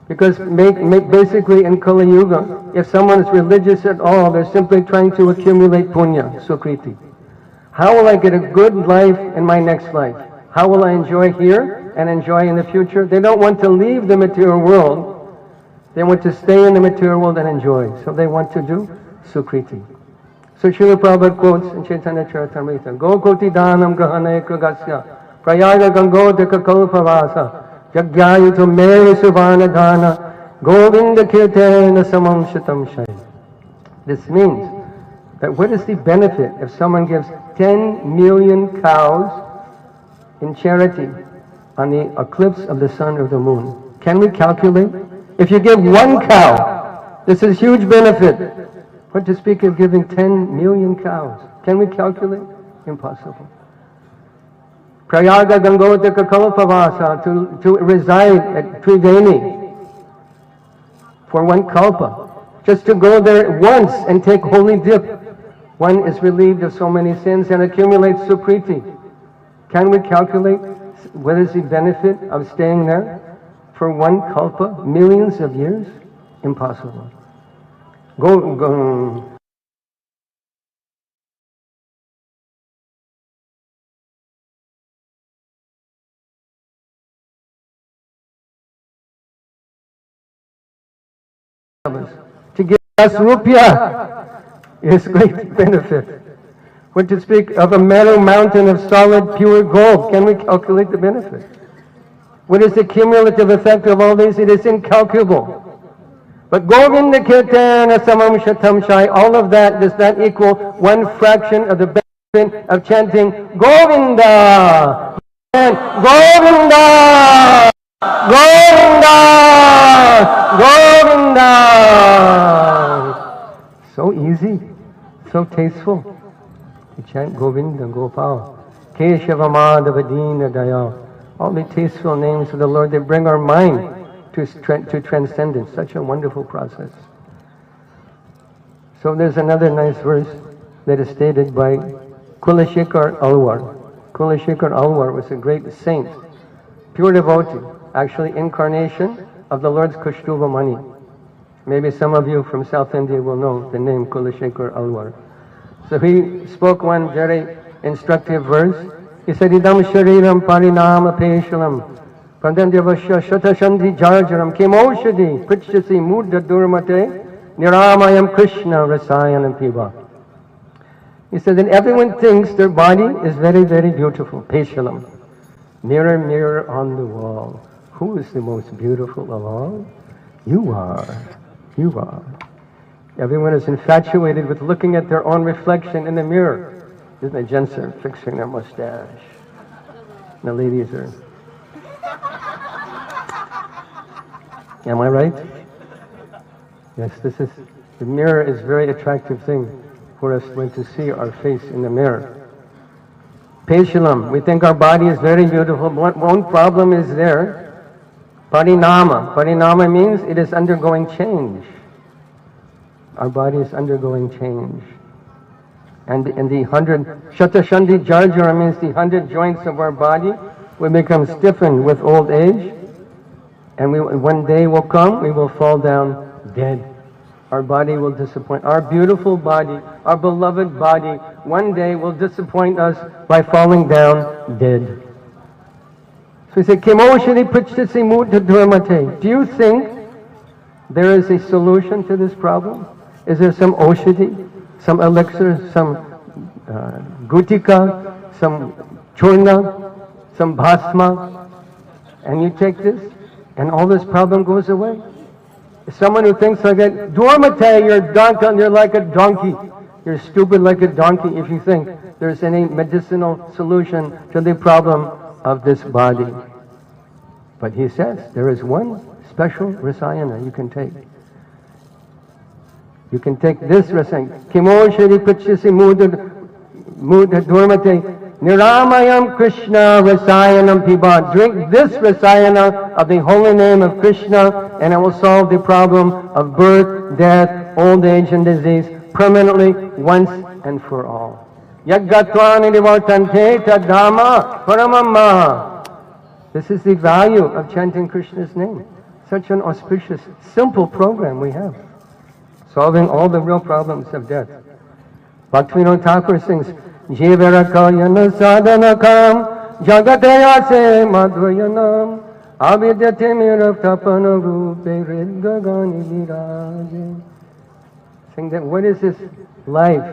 Because basically in Kali Yuga, if someone is religious at all, they're simply trying to accumulate punya, sukriti. How will I get a good life in my next life? How will I enjoy here and enjoy in the future? They don't want to leave the material world. They want to stay in the material world and enjoy. So they want to do sukriti. So Srila Prabhupada quotes in Chaitanya Charitamrita, Go koti dhanam grahane kragasya prayaga gangodika kalpavasa Jagyayuto Mary Suvanadhana Govinda Kirtana Samam Shatam Shai. This means that what is the benefit if someone gives 10 million cows in charity on the eclipse of the sun or the moon? Can we calculate? If you give one cow, this is huge benefit. What to speak of giving 10 million cows? Can we calculate? Impossible. Prayaga Gangodika Kalpavasa, to reside at Triveni for one kalpa. Just to go there once and take holy dip, one is relieved of so many sins and accumulates sukriti. Can we calculate what is the benefit of staying there for one kalpa, millions of years? Impossible. Go. To give us rupiah is great benefit. When to speak of a Meru mountain of solid, pure gold, can we calculate the benefit? What is the cumulative effect of all these? It is incalculable. But Govinda Kirtana Samam Shatam Shai, all of that does not equal one fraction of the benefit of chanting Govinda! And Govinda! Govinda! Govinda! So easy, so tasteful. To chant Govinda, Gopal, Keshava Madhava Dina Dayal. All the tasteful names of the Lord, they bring our mind to transcendence. Such a wonderful process. So there's another nice verse that is stated by Kulashekar Alwar. Kulashekar Alwar was a great saint, pure devotee, actually incarnation of the Lord's Kaustuva Mani. Maybe some of you from South India will know the name Kulashekar Alwar. So he spoke one very instructive verse. He said, Idam Shariram Parinama Peshalam Prandandyavasya Shatashandhi Jarjaram Kemoshadi Pritchasi Mudda Durmate Niramayam Krishna Rasayanam Piva. He said that everyone thinks their body is very, very beautiful. Peshalam. Mirror, mirror on the wall. Who is the most beautiful of all? You are. You are. Everyone is infatuated with looking at their own reflection in the mirror. The gents are fixing their mustache. The ladies are. Am I right? Yes, the mirror is a very attractive thing for us when to see our face in the mirror. Peshalam, we think our body is very beautiful. One problem is there. Parinama. Parinama means it is undergoing change. Our body is undergoing change. And in the 100, Shatashandi Jarjara means the 100 joints of our body will become stiffened with old age. And one day will come, we will fall down dead. Our body will disappoint. Our beautiful body, our beloved body, one day will disappoint us by falling down dead. So he said, Kemoshani Prichasi Mudha Dharmate. Do you think there is a solution to this problem? Is there some oshadi, some elixir, some gutika, some churna, some bhasma, and you take this, and all this problem goes away? Someone who thinks like that, Dharmate, you're like a donkey. You're stupid like a donkey if you think there's any medicinal solution to the problem of this body. But he says, there is one special rasayana you can take. You can take this rasayana. Kimo Shri Prichasi Mudha Dharmate Niramayam Krishna Rasayanam Piba. Drink this rasayana of the holy name of Krishna, and it will solve the problem of birth, death, old age, and disease permanently, once and for all. Yaggatvani Divartante Tadama Paramamma. This is the value of chanting Krishna's name. Such an auspicious, simple program we have, solving all the real problems of death. Bhaktivinoda Thakur sings, Jivara kalyana sadhanakam jagatayase madhvayanam avidyate miraptapana rupe riddhagani viraje. Saying that what is this life?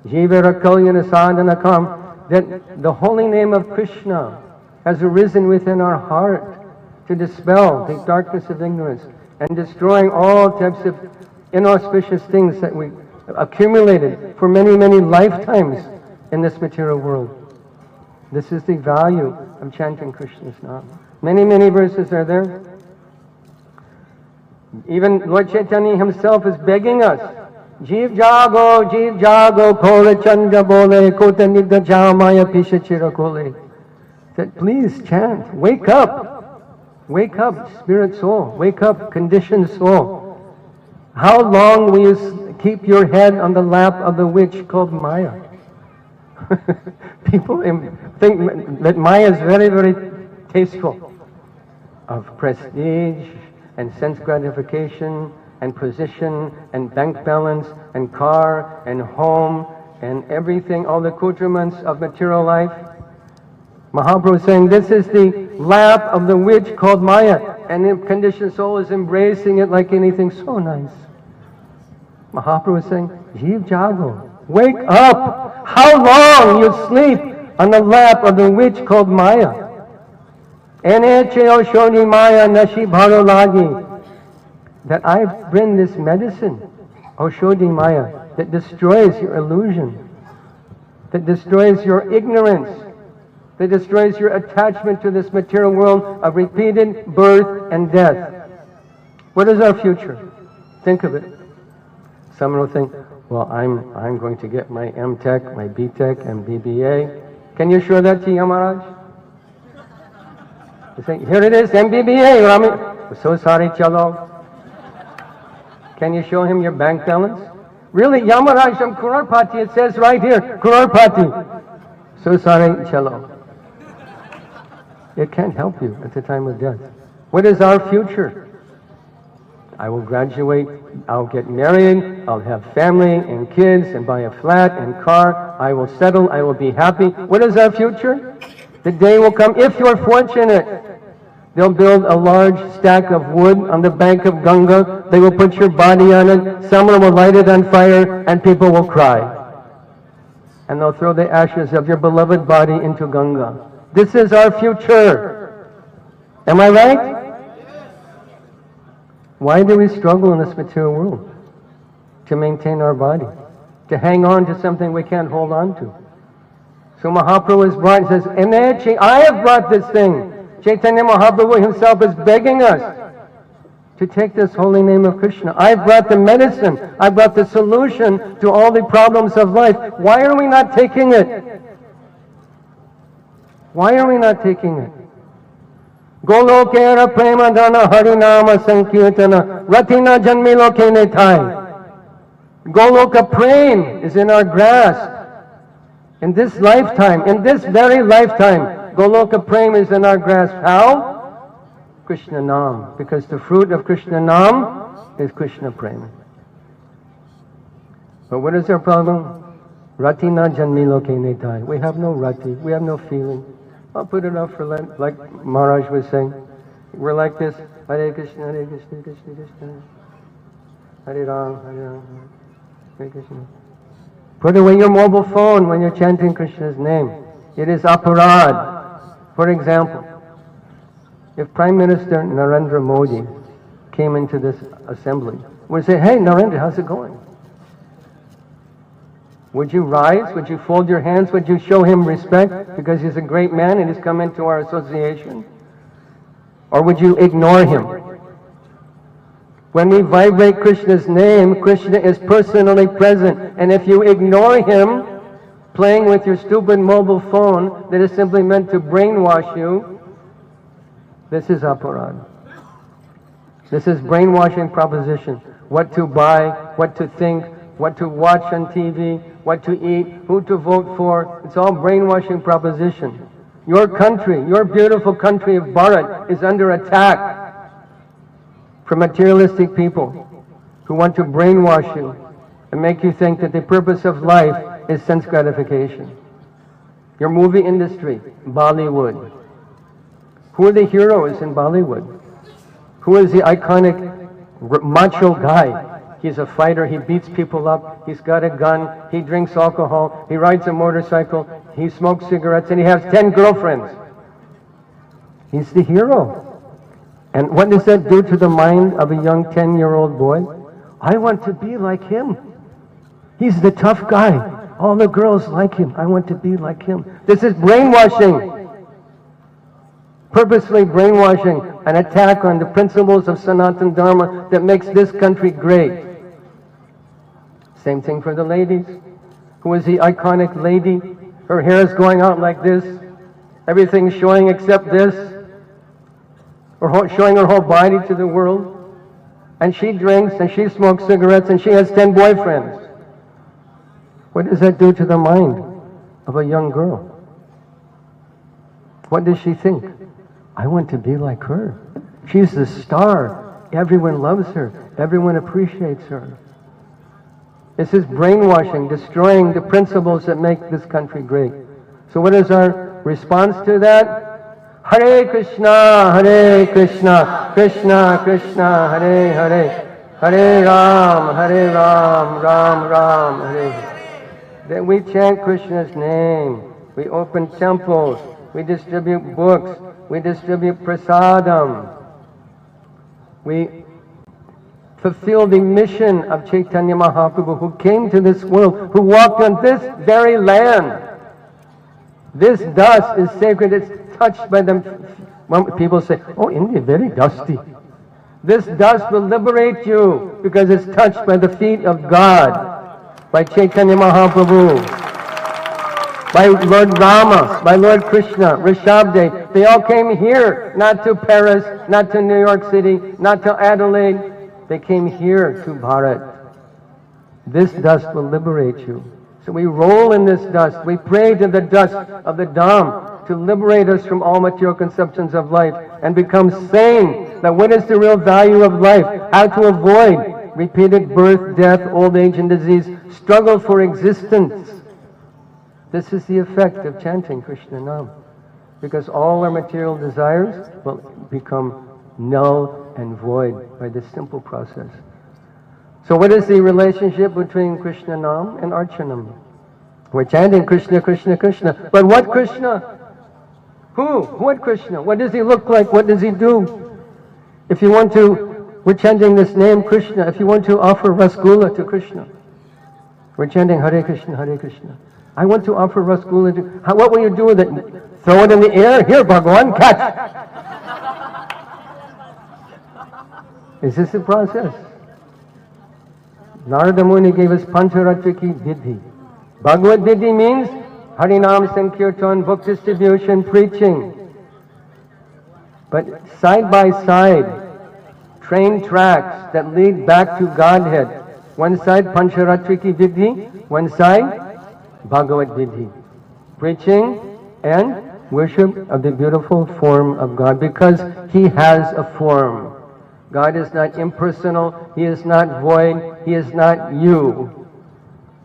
Jivara kalyana sadhanakam, that the holy name of Krishna has arisen within our heart to dispel the darkness of ignorance and destroying all types of inauspicious things that we accumulated for many, many lifetimes in this material world. This is the value of chanting Krishna's name. Many, many verses are there. Even Lord Chaitanya himself is begging us, Jeev jago, kore chanda bole, kota nidha jamaya pisha chirakole. That please chant, wake up, spirit soul, wake up, conditioned soul. How long will you keep your head on the lap of the witch called Maya? People think that Maya is very, very tasteful of prestige and sense gratification and position and bank balance and car and home and everything, all the accoutrements of material life. Mahaprabhu is saying this is the lap of the witch called Maya. and the conditioned soul is embracing it like anything so nice. Mahaprabhu was saying, Jeev Jago, wake up! How long you sleep on the lap of the witch called Maya? Ene cheo shoni Maya nashi bharo lagi. That I bring this medicine, Oshodi Maya, that destroys your illusion, that destroys your ignorance, that destroys your attachment to this material world of repeated birth and death. What is our future? Think of it. Someone will think, well, I'm going to get my M.Tech, my B.Tech, and BBA. Can you show that to Yamaraj? You say, here it is, MBBA, Rami. I'm so sorry, Chalo. Can you show him your bank balance? Really, Yamaraj from Kurarpati, it says right here, Kurarpati. So sorry, Chalo. It can't help you at the time of death. What is our future? I will graduate, I'll get married, I'll have family and kids and buy a flat and car, I will settle, I will be happy. What is our future? The day will come, if you're fortunate, they'll build a large stack of wood on the bank of Ganga, they will put your body on it, someone will light it on fire, and people will cry. And they'll throw the ashes of your beloved body into Ganga. This is our future. Am I right? Why do we struggle in this material world? To maintain our body, to hang on to something we can't hold on to. So Mahaprabhu is brought and says, Enechi, I have brought this thing. Chaitanya Mahaprabhu himself is begging us to take this holy name of Krishna. I've brought the medicine. I brought the solution to all the problems of life. Why are we not taking it? Why are we not taking it? Golokera premadana harinama sankirtana ratina janmilo kenetai. Goloka prem is in our grasp. In this lifetime, in this very lifetime, Goloka prem is in our grasp. How? Krishna Nam. Because the fruit of Krishna Nam is Krishna prem. But what is our problem? Ratina janmilo kenetai. We have no rati, we have no feeling. I'll put it up for like Maharaj was saying. We're like this. Hare Krishna, Hare Krishna, Krishna Krishna. Hare Ram, Hare Ram, Hare Krishna. Put away your mobile phone when you're chanting Krishna's name. It is aparad. For example, if Prime Minister Narendra Modi came into this assembly, we'd say, hey Narendra, how's it going? Would you rise? Would you fold your hands? Would you show him respect because he's a great man and he's come into our association? Or would you ignore him? When we vibrate Krishna's name, Krishna is personally present. And if you ignore him, playing with your stupid mobile phone that is simply meant to brainwash you, this is aparad. This is brainwashing proposition. What to buy, what to think, what to watch on TV, what to eat, who to vote for. It's all brainwashing proposition. Your country, your beautiful country of Bharat is under attack from materialistic people who want to brainwash you and make you think that the purpose of life is sense gratification. Your movie industry, Bollywood. Who are the heroes in Bollywood? Who is the iconic macho guy? He's a fighter, he beats people up, he's got a gun, he drinks alcohol, he rides a motorcycle, he smokes cigarettes, and he has 10 girlfriends. He's the hero. And what does that do to the mind of a young 10-year-old boy? I want to be like him. He's the tough guy. All the girls like him. I want to be like him. This is brainwashing. Purposely brainwashing, an attack on the principles of Sanatana Dharma that makes this country great. Same thing for the ladies. Who is the iconic lady? Her hair is going out like this. Everything's showing except this. Or showing her whole body to the world. And she drinks and she smokes cigarettes and she has 10 boyfriends. What does that do to the mind of a young girl? What does she think? I want to be like her. She's the star. Everyone loves her. Everyone appreciates her. This is brainwashing, destroying the principles that make this country great. So what is our response to that? Hare Krishna, Krishna Krishna, Hare Hare, Hare Ram, Ram Ram, Hare. Then we chant Krishna's name. We open temples. We distribute books. We distribute prasadam. We fulfill the mission of Chaitanya Mahaprabhu, who came to this world, who walked on this very land. This dust is sacred. It's touched by them. When people say, oh, India, very dusty. This dust will liberate you because it's touched by the feet of God, by Chaitanya Mahaprabhu, by Lord Rama, by Lord Krishna, Rishabdev. They all came here, not to Paris, not to New York City, not to Adelaide. They came here to Bharat. This dust will liberate you. So we roll in this dust. We pray to the dust of the Dham to liberate us from all material conceptions of life and become sane. That what is the real value of life? How to avoid repeated birth, death, old age and disease, struggle for existence. This is the effect of chanting Krishna Nam. Because all our material desires will become null and void by this simple process. So what is the relationship between Krishna Nam and Archanam? We're chanting Krishna, Krishna, Krishna. But what Krishna? Who? What Krishna? What does he look like? What does he do? If you want to, we're chanting this name Krishna. If you want to offer rasgulla to Krishna, we're chanting Hare Krishna, Hare Krishna. I want to offer rasgulla to, what will you do with it? Throw it in the air? Here, Bhagavan, catch! Is this the process? Narada Muni gave us Pancharatriki Vidhi. Bhagavad Vidhi means Harinam Sankirtan, book distribution, preaching. But side by side, train tracks that lead back to Godhead. One side Pancharatriki Vidhi, one side Bhagavad Vidhi. Preaching and worship of the beautiful form of God, because He has a form. God is not impersonal, He is not void, He is not you.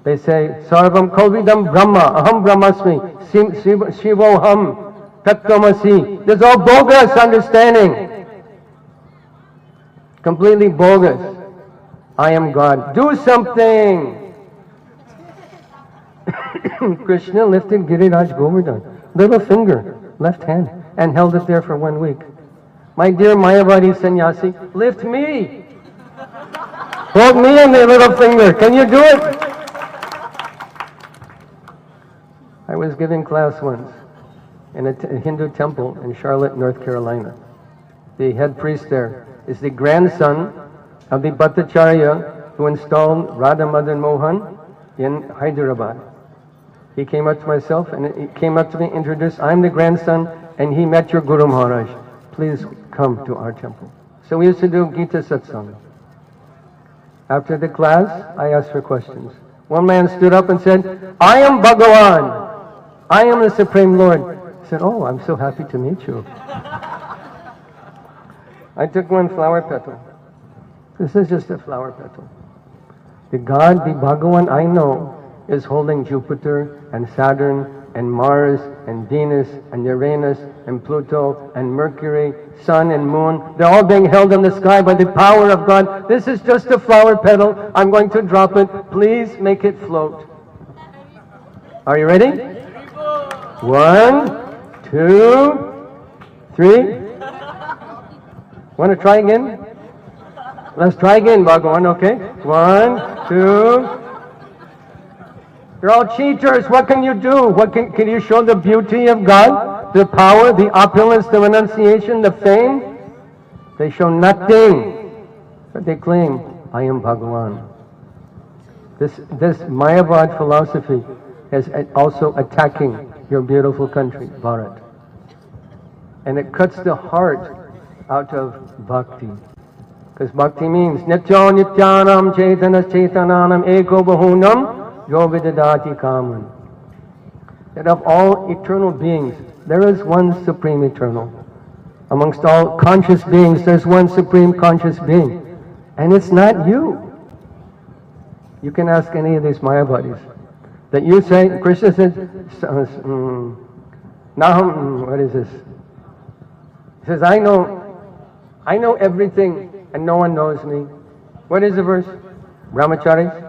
They say, Sarvam Kalvidam Brahma, Aham Brahmasmi, Shivoham, Tattvamasi. This is all bogus understanding. Completely bogus. I am God. Do something! Krishna lifted Giriraj Govardhan, little finger, left hand, and held it there for 1 week. My dear Mayavadi sannyasi, lift me! Hold me in the little finger. Can you do it? I was giving class once in a Hindu temple in Charlotte, North Carolina. The head priest there is the grandson of the Bhattacharya who installed Radha Madan Mohan in Hyderabad. He came up to myself and he came up to me, introduced, I'm the grandson, and he met your Guru Maharaj. Please come to our temple. So we used to do Gita Satsang. After the class, I asked for questions. One man stood up and said, I am Bhagavan. I am the Supreme Lord. I said, oh, I'm so happy to meet you. I took one flower petal. This is just a flower petal. The God, the Bhagavan I know, is holding Jupiter and Saturn and Mars and Venus and Uranus and Pluto and Mercury, Sun and Moon. They're all being held in the sky by the power of God. This is just a flower petal. I'm going to drop it. Please make it float. Are you ready? 1, 2, 3. Want to try again? Let's try again, Bhagavan, okay? 1, 2. You're all cheaters. What can you do? What can you show the beauty of God? The power, the opulence, the renunciation, the fame? They show nothing. But they claim, I am Bhagavan. This Mayavad philosophy is also attacking your beautiful country, Bharat. And it cuts the heart out of bhakti. Because bhakti means Nityo Nityanam Chaitanas Chaitananam Eko Bahunam Yo Vidadati Kaman. That of all eternal beings, there is one supreme eternal. Amongst all conscious beings, there's one supreme conscious being. And it's not you. You can ask any of these Mayavadis. That you say, Krishna said, Naham, what is this? says, I know everything and no one knows me. What is the verse? Brahmacharis.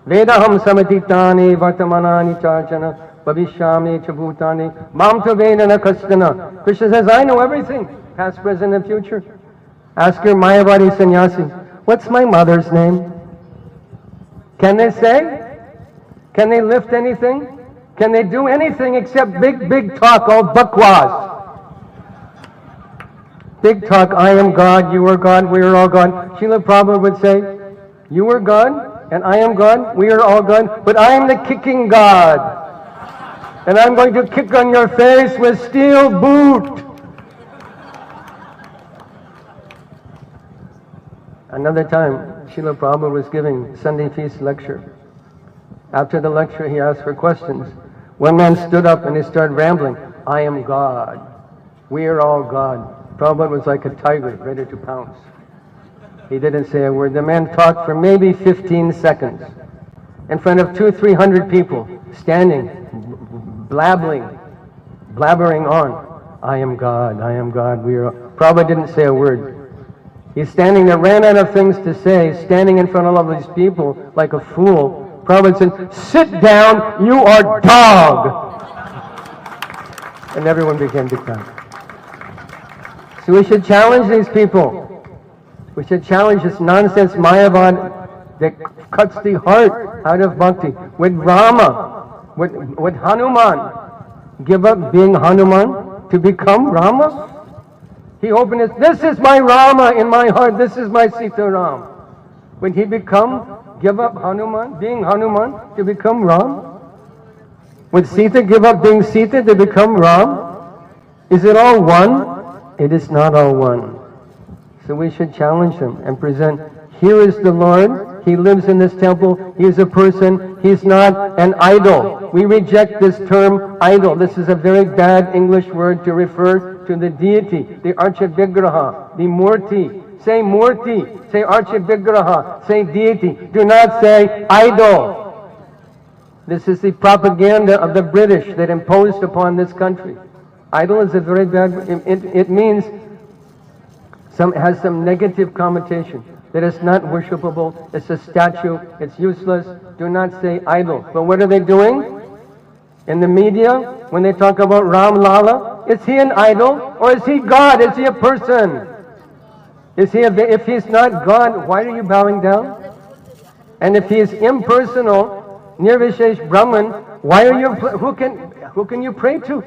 Vedaham samatitani vartamanani charjana bhavishyami chabhutani mam tu vedana kastana. Krishna says, I know everything, past, present, and future. Ask your Mayavadi sannyasi, what's my mother's name? Can they say? Can they lift anything? Can they do anything except big talk, all bakwas? Big talk, I am God, you are God, we are all God. Srila Prabhupada would say, you are God, and I am God, we are all God, but I am the kicking God. And I'm going to kick on your face with steel boot. Another time, Srila Prabhupada was giving Sunday feast lecture. After the lecture, he asked for questions. One man stood up and he started rambling, I am God, we are all God. Prabhupada was like a tiger, ready to pounce. He didn't say a word. The man talked for maybe 15 seconds in front of 200-300 people, standing, blabbering on. I am God, we are all. Prabhupada didn't say a word. He's standing there, ran out of things to say, standing in front of all of these people like a fool. Prabhupada said, sit down, you are dog. And everyone began to cry. So we should challenge these people. We should challenge this nonsense Mayavad that cuts the heart out of bhakti. Would Rama, would Hanuman give up being Hanuman to become Rama? He opened his, this is my Rama in my heart, this is my Sita Ram. Would he give up Hanuman, being Hanuman to become Ram? Would Sita give up being Sita to become Ram? Is it all one? It is not all one. So we should challenge them and present, here is the Lord, He lives in this temple, He is a person, He's not an idol. We reject this term idol. This is a very bad English word to refer to the deity, the Archavigraha, the Murti. Say Murti, say Archavigraha, say deity. Do not say idol. This is the propaganda of the British that imposed upon this country. Idol is a very bad, it means, has some negative connotation, that it's not worshipable, it's a statue, it's useless. Do not say idol. But what are they doing? In the media, when they talk about Ram Lala, is he an idol or is he God? Is he a person? If he's not God, why are you bowing down? And if he is impersonal, Nirvishesh Brahman, why are you, who can you pray to?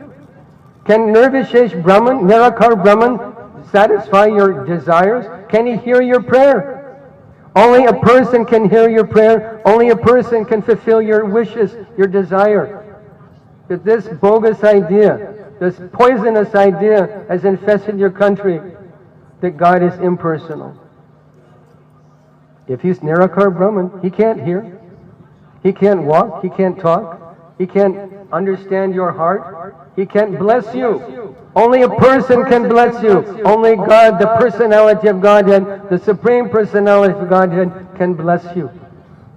Can Nirvishesh Brahman, Nirakar Brahman, satisfy your desires? Can he hear your prayer? Only a person can hear your prayer. Only a person can fulfill your wishes, your desire. But this bogus idea, this poisonous idea has infested your country that God is impersonal. If he's Nirakar Brahman, he can't hear. He can't walk. He can't talk. He can't understand your heart. He can't bless you. Only a person can bless you. Only God, the personality of Godhead, the supreme personality of Godhead can bless you.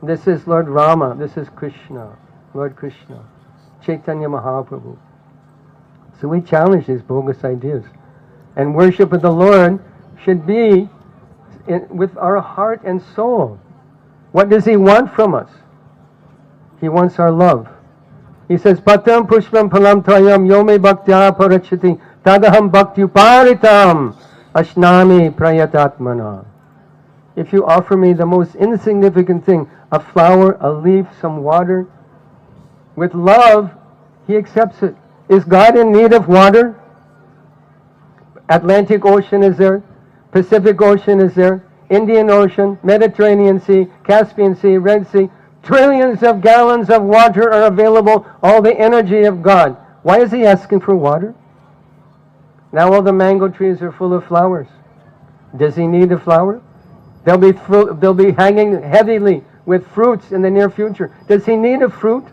This is Lord Rama. This is Krishna. Lord Krishna. Chaitanya Mahaprabhu. So we challenge these bogus ideas. And worship of the Lord should be with our heart and soul. What does He want from us? He wants our love. He says, Patam pushpam phalam tvayam yome bhaktya parachiti tadaham bhakti uparitam ashnami prayatatmana. If you offer me the most insignificant thing, a flower, a leaf, some water, with love, He accepts it. Is God in need of water? Atlantic Ocean is there. Pacific Ocean is there. Indian Ocean, Mediterranean Sea, Caspian Sea, Red Sea. Trillions of gallons of water are available, all the energy of God. Why is He asking for water? Now all the mango trees are full of flowers. Does He need a flower? They'll be hanging heavily with fruits in the near future. Does He need a fruit?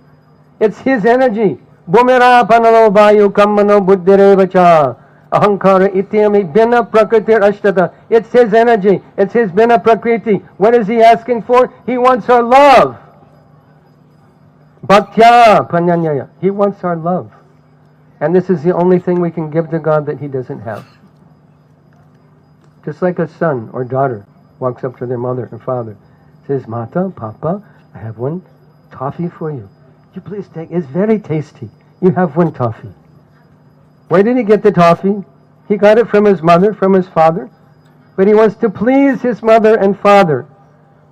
It's His energy. Bumera panalo vayu kammano buddhirevacha ahankara ityami bina prakritir ashtata. It's His energy. It's His bina prakriti. What is He asking for? He wants our love. Bhaktya panyanyaya. He wants our love. And this is the only thing we can give to God that He doesn't have. Just like a son or daughter walks up to their mother and father, says, Mata, Papa, I have one toffee for you. You please take, it's very tasty. You have one toffee. Where did he get the toffee? He got it from his mother, from his father. But he wants to please his mother and father.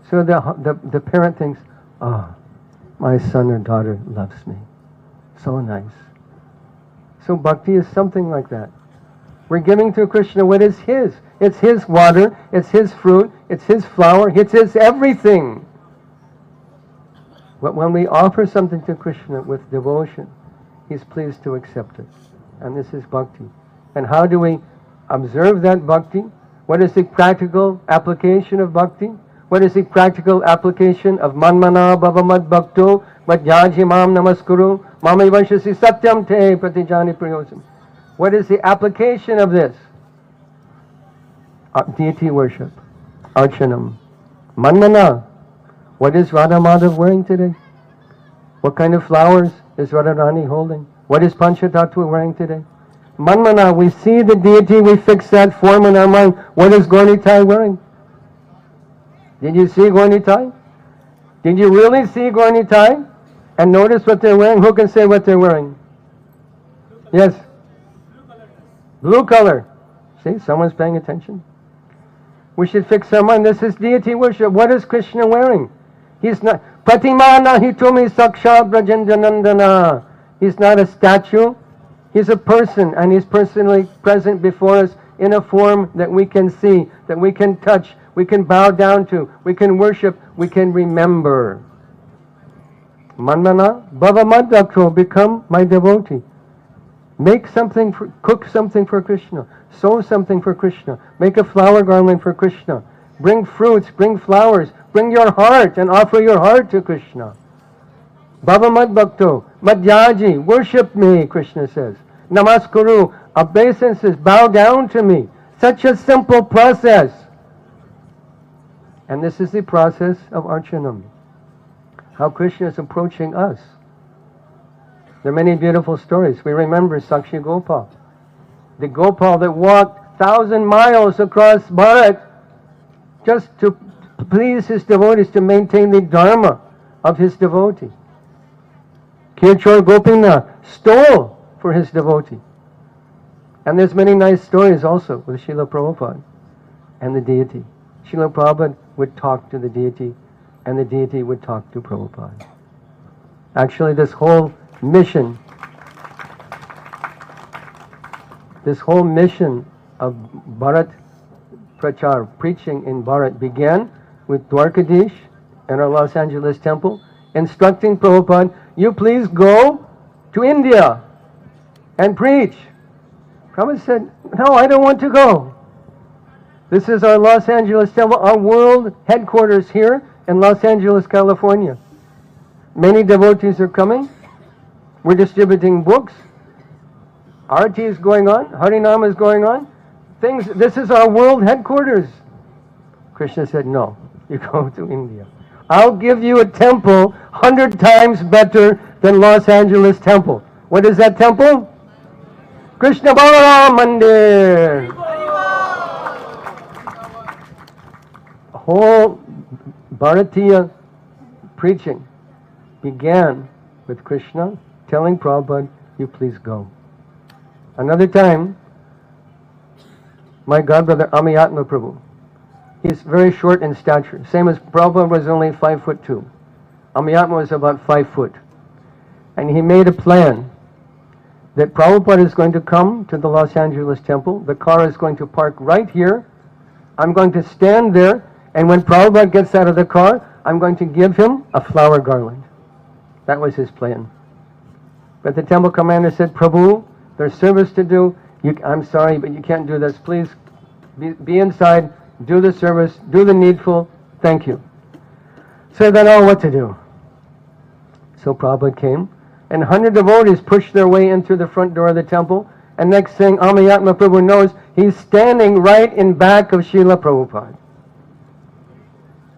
So the parent thinks, oh, my son or daughter loves me. So nice. So bhakti is something like that. We're giving to Krishna what is His. It's His water, it's His fruit, it's His flower, it's His everything. But when we offer something to Krishna with devotion, He's pleased to accept it. And this is bhakti. And how do we observe that bhakti? What is the practical application of bhakti? What is the practical application of manmana bhavamad bhakto madhyaji mam namaskuru mama vashasi satyam te pratijani priyosam? What is the application of this? Deity worship, archanam, manmana. What is Radha Madhav wearing today? What kind of flowers is Radharani holding? What is Panchatattva wearing today? Manmana, we see the deity, we fix that form in our mind. What is Gaurnitai wearing? Did you see Gaurnitai? Did you really see Gaurnitai? And notice what they're wearing? Who can say what they're wearing? Yes? Blue color. See, someone's paying attention. We should fix our mind. This is deity worship. What is Krishna wearing? He's not... Pratimana hitumi sakshat brajendanandana. He's not a statue. He's a person, and He's personally present before us in a form that we can see, that we can touch, we can bow down to, we can worship, we can remember. Manmana bhavamadakro, become my devotee. Make something, cook something for Krishna. Sew something for Krishna. Make a flower garland for Krishna. Bring fruits, bring flowers. Bring your heart and offer your heart to Krishna. Bhavamad bhakto, madhyaji, worship me, Krishna says. Namaskuru, obeisances, bow down to me. Such a simple process. And this is the process of Archanam. How Krishna is approaching us. There are many beautiful stories. We remember Sakshi Gopal. The Gopal that walked 1,000 miles across Bharat just to please his devotees, to maintain the dharma of his devotee. Kirchor Gopinath stole for his devotee. And there's many nice stories also with Srila Prabhupada and the deity. Srila Prabhupada would talk to the deity, and the deity would talk to Prabhupada. Actually, this whole mission of Bharat Prachar, preaching in Bharat, began with Dwarkadish and our Los Angeles temple, instructing Prabhupada, you please go to India and preach. Prabhupada said, no, I don't want to go. This is our Los Angeles temple, our world headquarters here in Los Angeles, California. Many devotees are coming. We're distributing books. Arati is going on. Harinam is going on. This is our world headquarters. Krishna said, no, you go to India. I'll give you a temple 100 times better than Los Angeles temple. What is that temple? Krishna Balaram Mandir. Whole Bharatiya preaching began with Krishna telling Prabhupada, you please go. Another time, my godbrother Amiyatma Prabhu, he's very short in stature, same as Prabhupada was only 5'2". Amiyatma was about 5 foot. And he made a plan that Prabhupada is going to come to the Los Angeles temple, the car is going to park right here, I'm going to stand there, and when Prabhupada gets out of the car, I'm going to give him a flower garland. That was his plan. But the temple commander said, Prabhu, there's service to do. I'm sorry, but you can't do this. Please be inside, do the service, do the needful. Thank you. So they know what to do. So Prabhupada came, and 100 devotees pushed their way in through the front door of the temple, and next thing Amiyatma Prabhu knows, he's standing right in back of Srila Prabhupada.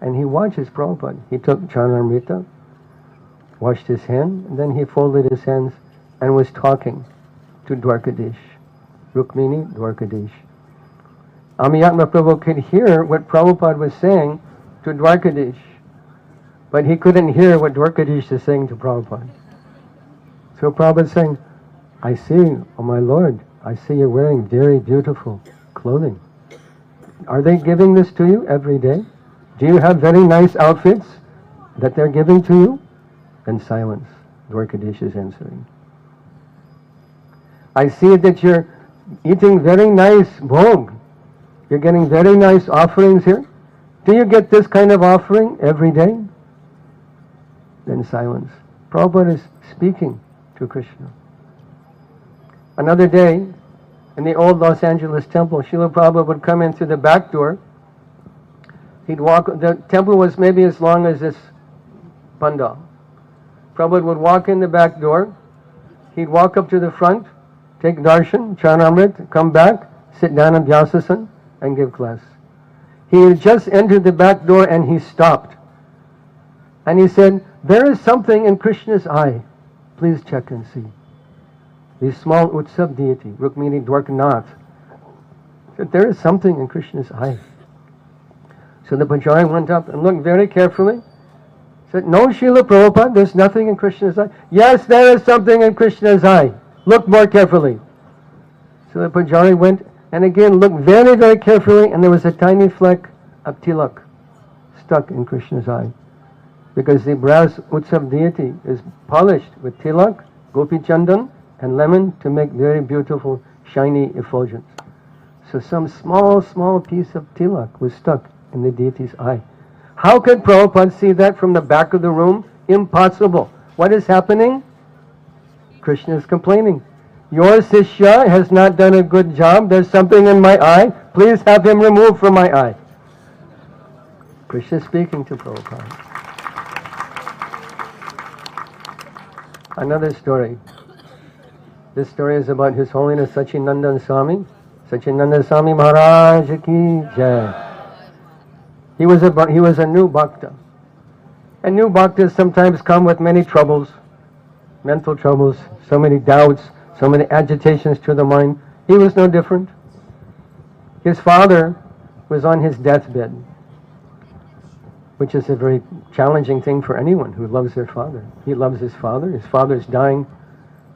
And he watches Prabhupada. He took Charnamrita, washed his hand, and then he folded his hands and was talking to Dwarkadesh. Rukmini, Dwarkadesh. Amiyatma Prabhu could hear what Prabhupada was saying to Dwarkadesh, but he couldn't hear what Dwarkadesh is saying to Prabhupada. So Prabhupada is saying, I see, oh my Lord, I see you're wearing very beautiful clothing. Are they giving this to you every day? Do you have very nice outfits that they're giving to you? Then silence. Dwarkadesh is answering. I see that you're eating very nice bhog. You're getting very nice offerings here. Do you get this kind of offering every day? Then silence. Prabhupada is speaking to Krishna. Another day, in the old Los Angeles temple, Srila Prabhupada would come in through the back door. He'd walk, the temple was maybe as long as this pandal. Prabhupada would walk in the back door. He'd walk up to the front, take darshan, charanamrit, come back, sit down in Vyasasan, and give class. He had just entered the back door and he stopped. And he said, there is something in Krishna's eye. Please check and see. The small Utsav deity, Rukmini Dwarkanath, said, there is something in Krishna's eye. So the Pujari went up and looked very carefully. Said, no, Srila Prabhupada, there's nothing in Krishna's eye. Yes, there is something in Krishna's eye. Look more carefully. So the Pujari went and again looked very, very carefully, and there was a tiny fleck of tilak stuck in Krishna's eye. Because the brass Utsav deity is polished with tilak, gopi chandan, and lemon to make very beautiful, shiny effulgence. So some small, small piece of tilak was stuck in the deity's eye. How could Prabhupada see that from the back of the room? Impossible. What is happening? Krishna is complaining. Your Sishya has not done a good job. There's something in my eye. Please have him removed from my eye. Krishna is speaking to Prabhupada. Another story. This story is about His Holiness Sachinandan Swami. Sachinandan Swami Maharaj ki jai. He was a new bhakta. And new bhaktas sometimes come with many troubles, mental troubles, so many doubts, so many agitations to the mind. He was no different. His father was on his deathbed, which is a very challenging thing for anyone who loves their father. He loves his father. His father's dying.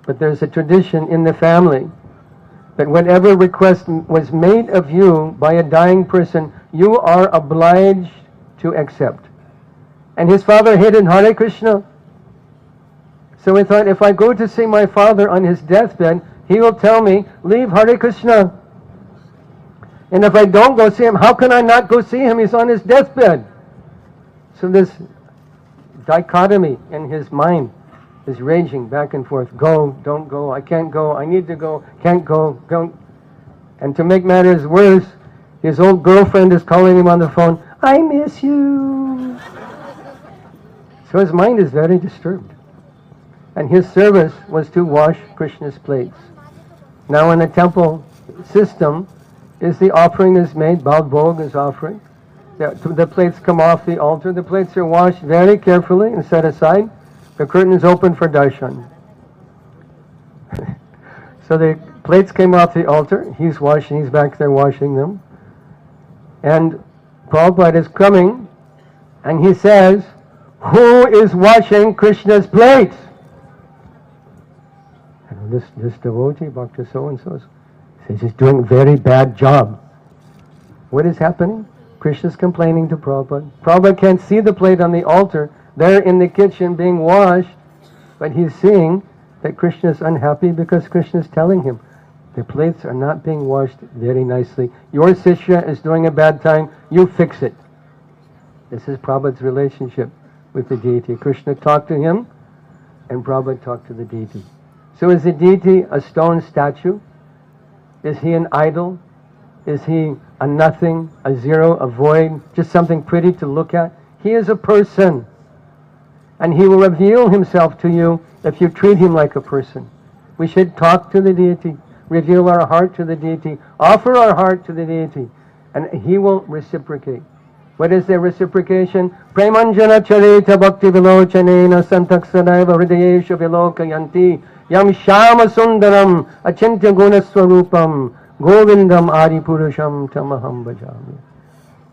But there's a tradition in the family that whatever request was made of you by a dying person, you are obliged to accept. And his father hated Hare Krishna. So he thought, if I go to see my father on his deathbed, he will tell me, leave Hare Krishna. And if I don't go see him, how can I not go see him? He's on his deathbed. So this dichotomy in his mind is raging back and forth. Go, don't go, I can't go, I need to go, can't go, don't. And to make matters worse, his old girlfriend is calling him on the phone, I miss you. So his mind is very disturbed. And his service was to wash Krishna's plates. Now in the temple system, is the offering is made, Balbhog is offering. The plates come off the altar. The plates are washed very carefully and set aside. The curtain is open for darshan. So the plates came off the altar. He's washing, he's back there washing them. And Prabhupada is coming and he says, who is washing Krishna's plates? And this devotee, Bhakta so-and-so, says he's doing a very bad job. What is happening? Krishna's complaining to Prabhupada. Prabhupada can't see the plate on the altar. They're in the kitchen being washed, but he's seeing that Krishna is unhappy because Krishna is telling him, the plates are not being washed very nicely. Your Sishya is doing a bad time. You fix it. This is Prabhupada's relationship with the deity. Krishna talked to him, and Prabhupada talked to the deity. So is the deity a stone statue? Is he an idol? Is he a nothing, a zero, a void, just something pretty to look at? He is a person. And he will reveal himself to you if you treat him like a person. We should talk to the deity, reveal our heart to the deity, offer our heart to the deity, and he will reciprocate. What is the reciprocation? Premanjana charita bhakti vilochanena santak sadaiva hridayesha vilokayanti Yam Shama Sundaram Achintya Gunaswarupam Govindam Adipurusham Tamaham Bhajami.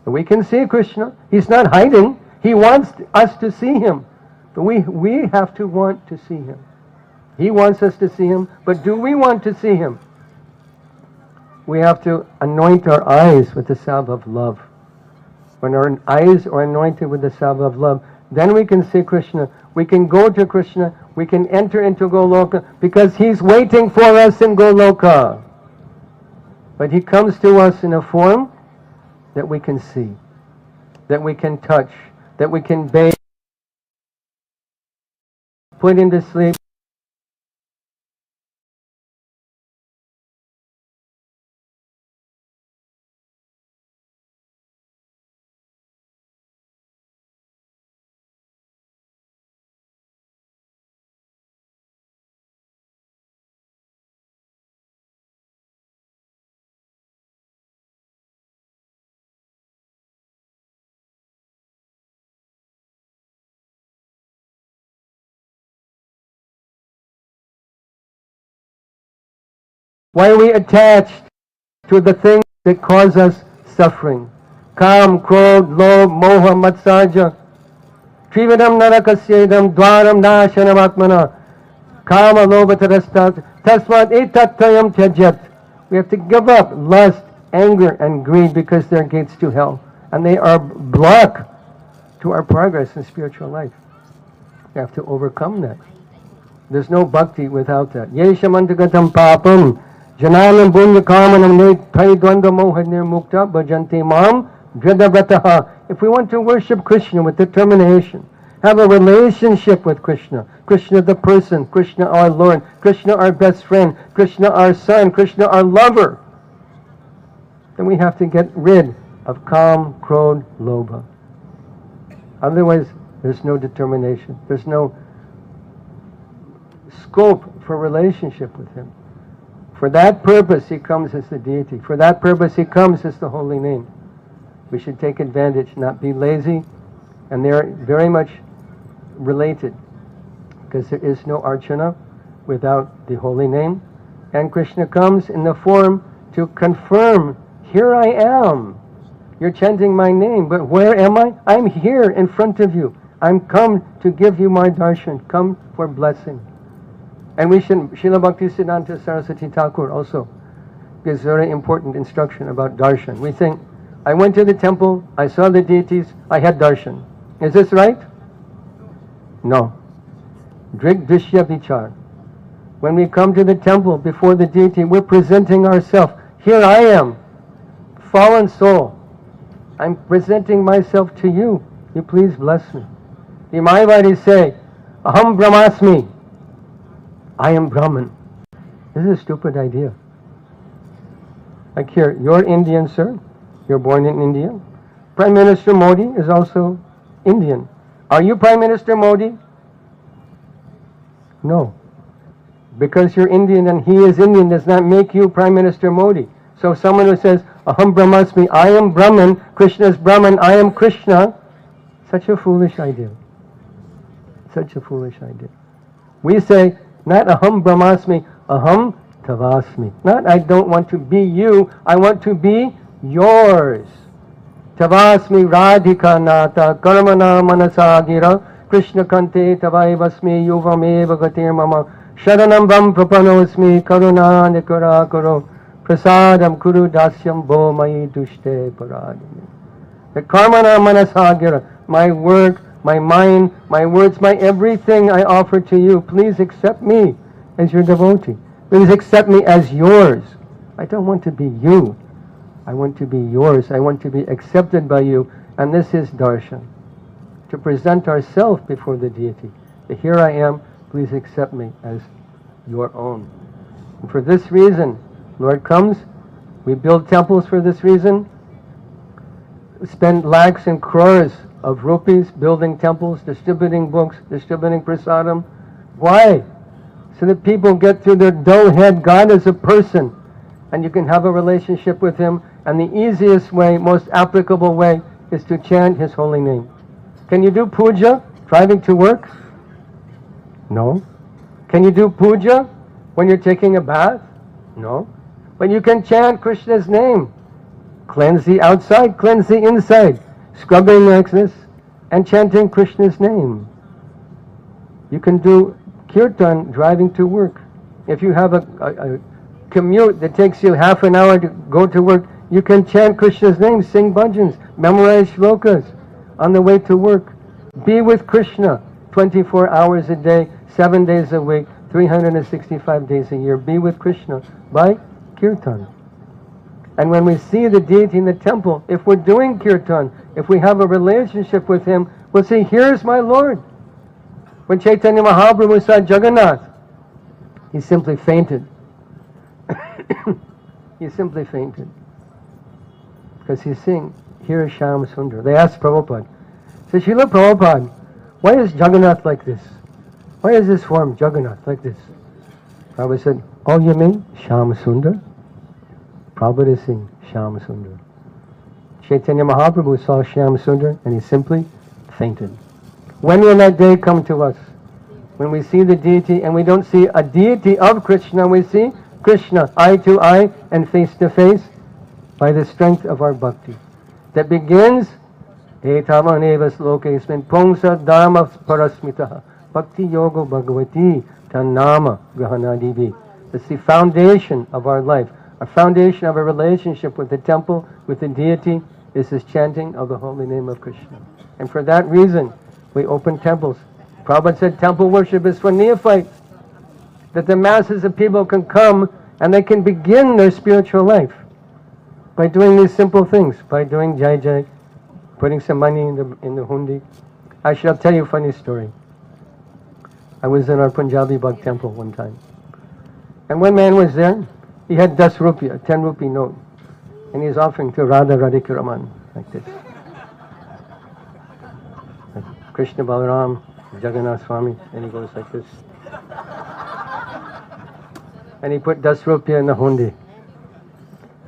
We can see Krishna. He's not hiding. He wants us to see him. But we have to want to see him. He wants us to see him, but do we want to see him? We have to anoint our eyes with the salve of love. When our eyes are anointed with the salve of love, then we can see Krishna. We can go to Krishna. We can enter into Goloka because he's waiting for us in Goloka. But he comes to us in a form that we can see, that we can touch, that we can bathe, put him to sleep. Why are we attached to the things that cause us suffering? Kam, Krodh, Lobh, Moha, Matsarja. Trividam Narakasyedam Dwaram Nashanam Atmana. Kama, Lobha, Tarastat. Tasmat Etattayam Tyajat. We have to give up lust, anger, and greed because they're gates to hell. And they are block to our progress in spiritual life. We have to overcome that. There's no bhakti without that. Yeshamantagatam papam. Jananam bunya kamanam netai dvanda moha nirmukta bhajanti mam dradavrataha. If we want to worship Krishna with determination, have a relationship with Krishna, Krishna the person, Krishna our Lord, Krishna our best friend, Krishna our son, Krishna our lover, then we have to get rid of Kam, Krodh, Lobha. Otherwise, there's no determination. There's no scope for relationship with him. For that purpose he comes as the deity. For that purpose he comes as the holy name. We should take advantage, not be lazy, and they're very much related, because there is no archana without the holy name. And Krishna comes in the form to confirm, here I am. You're chanting my name, but where am I? I'm here in front of you. I'm come to give you my darshan, come for blessing. And we should, Srila Bhaktisiddhanta Saraswati Thakur also gives very important instruction about darshan. We think, I went to the temple, I saw the deities, I had darshan. Is this right? No. Drig Drishya Vichar. When we come to the temple before the deity, we're presenting ourselves. Here I am, fallen soul. I'm presenting myself to you. You please bless me. The Mayavadis say, Aham Brahmasmi. I am Brahman. This is a stupid idea. Like here, you're Indian, sir. You're born in India. Prime Minister Modi is also Indian. Are you Prime Minister Modi? No. Because you're Indian and he is Indian does not make you Prime Minister Modi. So someone who says, Aham Brahmasmi, I am Brahman, Krishna is Brahman, I am Krishna, such a foolish idea. Such a foolish idea. We say, not Aham Brahmasmi, Aham Tavasmi. Not I don't want to be you, I want to be yours. Tavasmi Radhika Nata Karamana Manasagira Krishna Kante Tavaivasmi Yuvameva Gatir Mama Sharanam Vam Prapanosmi Karuna Nikara Karo Prasadam Kuru Dasyam Bo Mai Dushte Paradini. The Karmana Manasagira, my work, my mind, my words, my everything I offer to you. Please accept me as your devotee. Please accept me as yours. I don't want to be you. I want to be yours. I want to be accepted by you. And this is darshan. To present ourselves before the deity. Here I am. Please accept me as your own. And for this reason, Lord comes. We build temples for this reason. Spend lakhs and crores of rupees building temples, distributing books, distributing prasadam. Why? So that people get through their dull head, God is a person, and you can have a relationship with him, and the easiest way, most applicable way, is to chant his holy name. Can you do puja driving to work? No. Can you do puja when you're taking a bath? No. But you can chant Krishna's name. Cleanse the outside, cleanse the inside. Scrubbing like this and chanting Krishna's name. You can do kirtan driving to work. If you have a commute that takes you half an hour to go to work, you can chant Krishna's name, sing bhajans, memorize shlokas on the way to work. Be with Krishna 24 hours a day, 7 days a week, 365 days a year. Be with Krishna by kirtan. And when we see the deity in the temple, if we're doing kirtan, if we have a relationship with him, we'll say, here's my Lord. When Chaitanya Mahaprabhu saw Jagannath, he simply fainted. He simply fainted. Because he's saying, here is Shyam Sundar. They asked Prabhupada, say, Srila Prabhupada, why is Jagannath like this? Why is this form Jagannath like this? Prabhupada said, oh, you mean Shyam Sundar? Prabhupada is saying, Shyam Sundar. Chaitanya Mahaprabhu saw Shyam Sundar and he simply fainted. When will that day come to us? When we see the deity and we don't see a deity of Krishna, we see Krishna eye to eye and face to face by the strength of our bhakti. That begins, Etavaneva slokesmin pongsa dharma parasmitaha bhakti yoga bhagavati tanama grahanadivi. It's the foundation of our life. A foundation of a relationship with the temple, with the deity, is this chanting of the holy name of Krishna. And for that reason, we open temples. Prabhupada said temple worship is for neophytes, that the masses of people can come and they can begin their spiritual life by doing these simple things, by doing Jai Jai, putting some money in the hundi. I shall tell you a funny story. I was in our Punjabi Bhakt temple one time, and one man was there. He had 10 rupees, 10 rupee note, and he's offering to Radha Radhikaraman like this. Like Krishna Balaram, Jagannath Swami, and he goes like this. And he put 10 rupees in the hundi,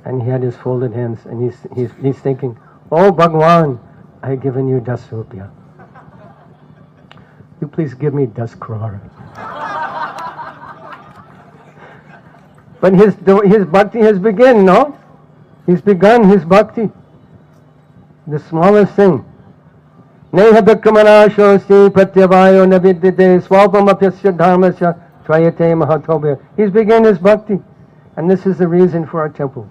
and he had his folded hands, and he's thinking, oh Bhagwan, I have given you 10 rupees. You please give me 10 crore. But his bhakti has begun, no? He's begun his bhakti. The smallest thing. Neha bhikkamana shosti pratyavayo navidyate swalpam apyasya dharmasya trayate mahatobhya. He's begun his bhakti. And this is the reason for our temples.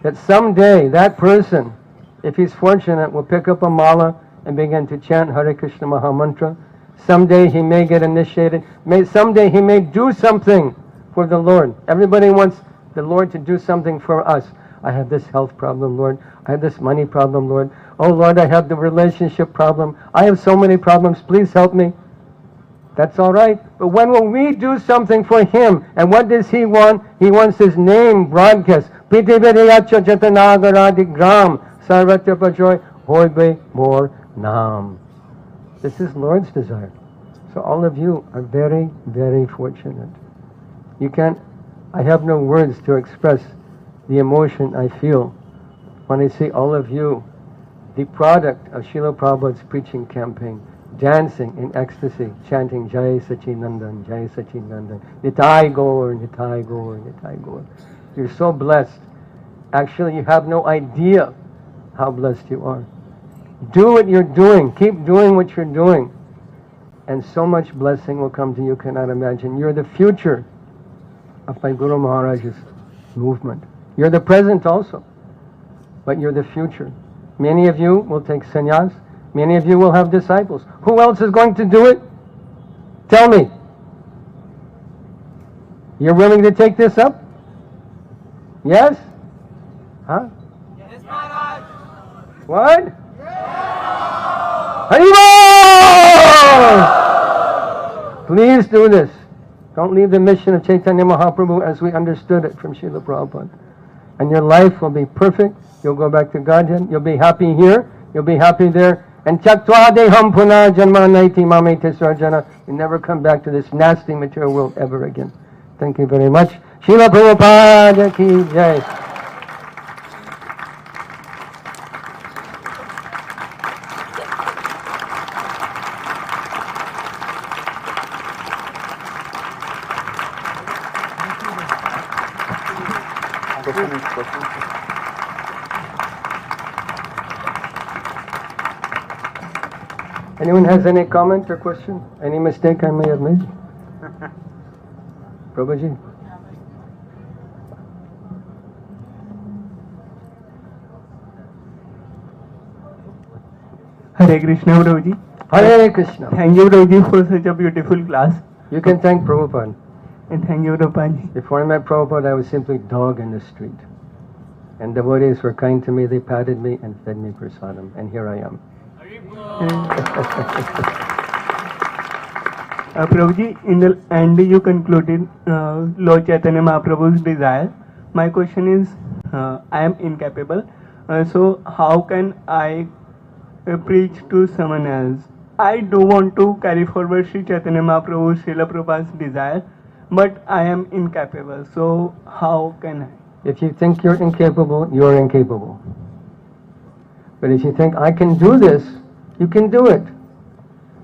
That someday that person, if he's fortunate, will pick up a mala and begin to chant Hare Krishna Maha Mantra. Someday he may get initiated. Someday he may do something for the Lord. Everybody wants the Lord to do something for us. I have this health problem, Lord. I have this money problem, Lord. Oh, Lord, I have the relationship problem. I have so many problems. Please help me. That's all right. But when will we do something for Him? And what does He want? He wants His name broadcast. Pitividayacha jatanagara gram sarvatra pajoy hoibe more nam. This is Lord's desire. So all of you are very, very fortunate. You can't, I have no words to express the emotion I feel when I see all of you, the product of Srila Prabhupada's preaching campaign, dancing in ecstasy, chanting Jai Sachinandan, Jai Sachinandan, Nitai Gaur, Nitai Gaur, Nitai Gaur. You're so blessed. Actually, you have no idea how blessed you are. Do what you're doing. Keep doing what you're doing. And so much blessing will come to you, cannot imagine. You're the future of my Guru Maharaj's movement. You're the present also, but you're the future. Many of you will take sannyas. Many of you will have disciples. Who else is going to do it? Tell me. You're willing to take this up? Yes? Huh? Yes, Maharaj. What? Haribol! Please do this. Don't leave the mission of Chaitanya Mahaprabhu as we understood it from Srila Prabhupada. And your life will be perfect. You'll go back to Godhead. You'll be happy here. You'll be happy there. And chaktva deham puna janma naiti mamete sarjana. You never come back to this nasty material world ever again. Thank you very much. Srila Prabhupada ki jai. Anyone has any comment or question? Any mistake I may have made? Prabhuji? Hare Krishna, Prabhuji. Hare Krishna. Thank you, Prabhuji, for such a beautiful class. You can thank Prabhupada. And thank you, Prabhuji. Before I met Prabhupada, I was simply a dog in the street. And devotees were kind to me, they patted me and fed me prasadam. And here I am. Prabhuji, in the end you concluded Lord Chaitanya Mahaprabhu's desire. My question is, I am incapable. So how can I preach to someone else? I do want to carry forward Sri Chaitanya Mahaprabhu's Srila Prabhupada's desire, but I am incapable. So how can I? If you think you're incapable, you're incapable. But if you think, I can do this, you can do it.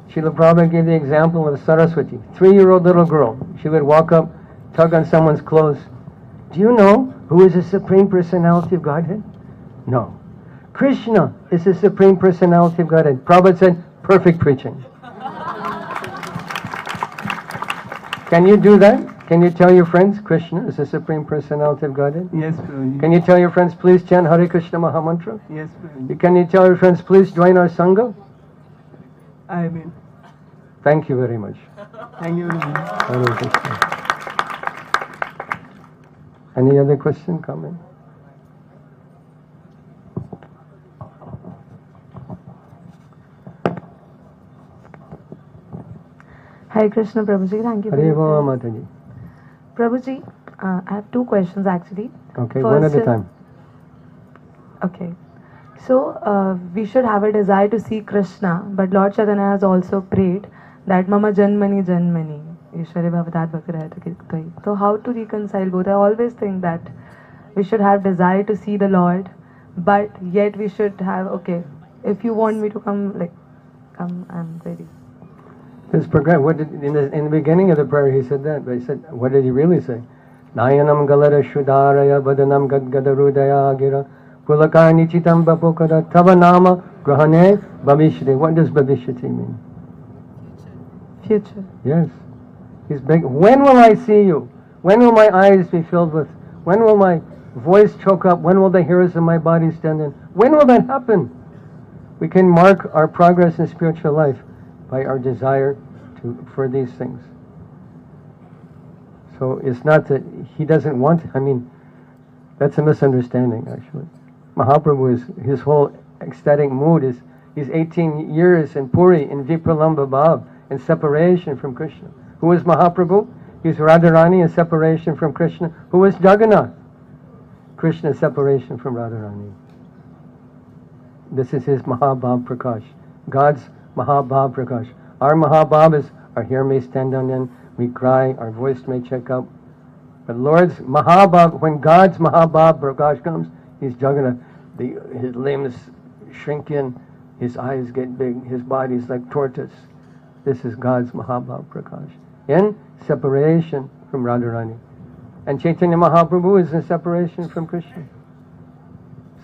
Srila Prabhupada gave the example of Saraswati, 3-year-old little girl. She would walk up, tug on someone's clothes. Do you know who is the Supreme Personality of Godhead? No. Krishna is the Supreme Personality of Godhead. Prabhupada said, perfect preaching. Can you do that? Can you tell your friends Krishna is the Supreme Personality of Godhead? Yes, Prabhuji. Can you tell your friends, please chant Hare Krishna Mahamantra? Yes, Prabhuji. Can you tell your friends, please join our Sangha? I will. Thank you very much. Thank you, Prabhuji. Hare Krishna. Any other question, comment? Hare Krishna, Prabhuji. Thank you. Hare Rama, Mataji. Prabhuji, I have 2 questions actually. Okay, one at a time. Okay. So, we should have a desire to see Krishna, but Lord Chaitanya has also prayed that Mama Janmani Janmani. Ishwari Bhavadat Bhakti. So, how to reconcile both? I always think that we should have desire to see the Lord, but yet we should have, okay, if you want me to come, come, I'm ready. This program, in the beginning of the prayer, he said that. But he said, what did he really say? Nayanam galada shudaraya badanam gadgadarudaya gira pulakani chitam bapokada tavanama grahane bhavishti. What does bhavishti mean? Future. Yes. He's big. When will I see you? When will my eyes be filled with? When will my voice choke up? When will the hairs of my body stand in? When will that happen? We can mark our progress in spiritual life by our desire for these things. So it's not that he doesn't want, that's a misunderstanding actually. Mahaprabhu his whole ecstatic mood is, he's 18 years in Puri, in Vipralamba Bhav, in separation from Krishna. Who is Mahaprabhu? He's Radharani in separation from Krishna. Who is Jagannath? Krishna's separation from Radharani. This is his Mahabhav Prakash. God's Mahabhav Prakash. Our Mahabhav is, our hair may stand on end, we cry, our voice may check up. But Lord's Mahabhav, when God's Mahabhav Prakash comes, he's Jagannath. His limbs shrink in, his eyes get big, his body's like tortoise. This is God's Mahabhav Prakash. In separation from Radharani. And Chaitanya Mahaprabhu is in separation from Krishna.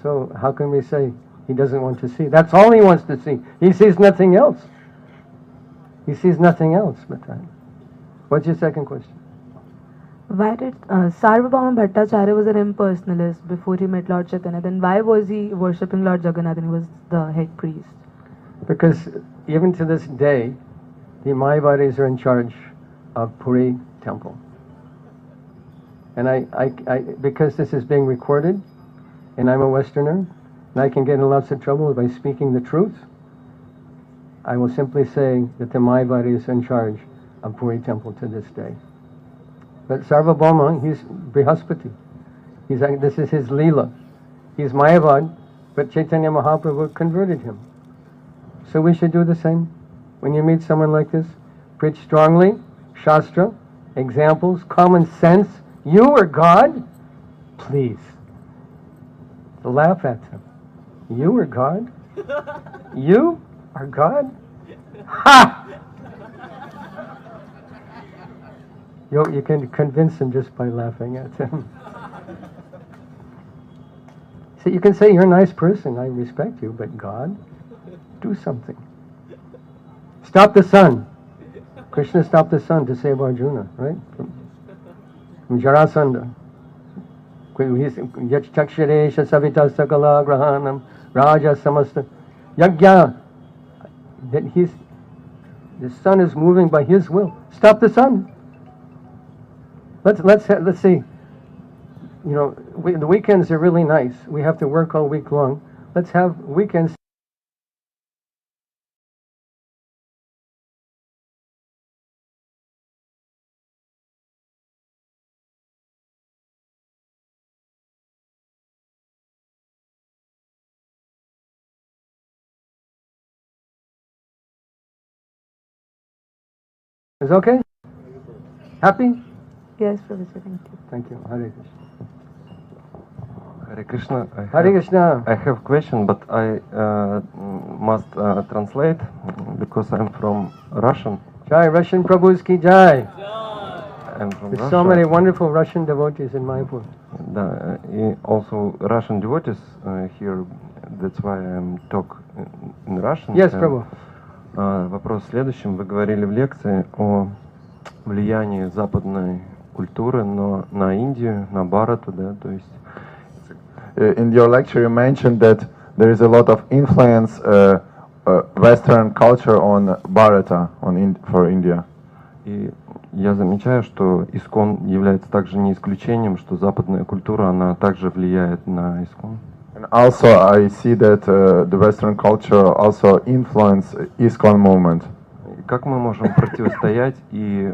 So how can we say he doesn't want to see? That's all he wants to see. He sees nothing else. He sees nothing else but that. What's your second question? Why did Sarvabhauma Bhattacharya was an impersonalist before he met Lord Chaitanya? Then why was he worshipping Lord Jagannath and he was the head priest? Because even to this day, the Mayavadis are in charge of Puri temple. And I because this is being recorded, and I'm a Westerner, and I can get in lots of trouble by speaking the truth, I will simply say that the Mayavadis are in charge of Puri temple to this day. But Sarvabhauma, he's Brihaspati. This is his Leela. He's Mayavad, but Chaitanya Mahaprabhu converted him. So we should do the same. When you meet someone like this, preach strongly, Shastra, examples, common sense. You are God? Please. Laugh at them. You are God? You are God? Ha! You can convince them just by laughing at them. So you can say you're a nice person, I respect you, but God, do something. Stop the sun. Krishna stopped the sun to save Arjuna, right? From Jarasandha. Yaksharesha savita sakala grahanam raja samasta yagya. That the sun is moving by his will. Stop the sun. Let's see. You know, the weekends are really nice. We have to work all week long. Let's have weekends. Is okay? Happy? Yes, Professor, thank you. Thank you. Hare Krishna. Hare Krishna. Hare Krishna. I have question, but I must translate because I'm from Russian. Jai, Russian Prabhus ki Jai. I'm from There's Russia. so many wonderful Russian devotees in Mayapur. Да, и also Russian devotees here. That's why I'm talk in Russian. Yes, Prabhu. Вопрос в следующем. Вы говорили в лекции о влиянии западной культуры на Индию, на Бхарату, да, то есть. In your lecture, you mentioned that there is a lot of influence, Western culture on Bharata, for India. И я замечаю, что ИСККОН является также не исключением, что западная культура, она также влияет на ИСККОН. And also, I see that the Western culture also influence ISKCON movement. Как мы можем противостоять и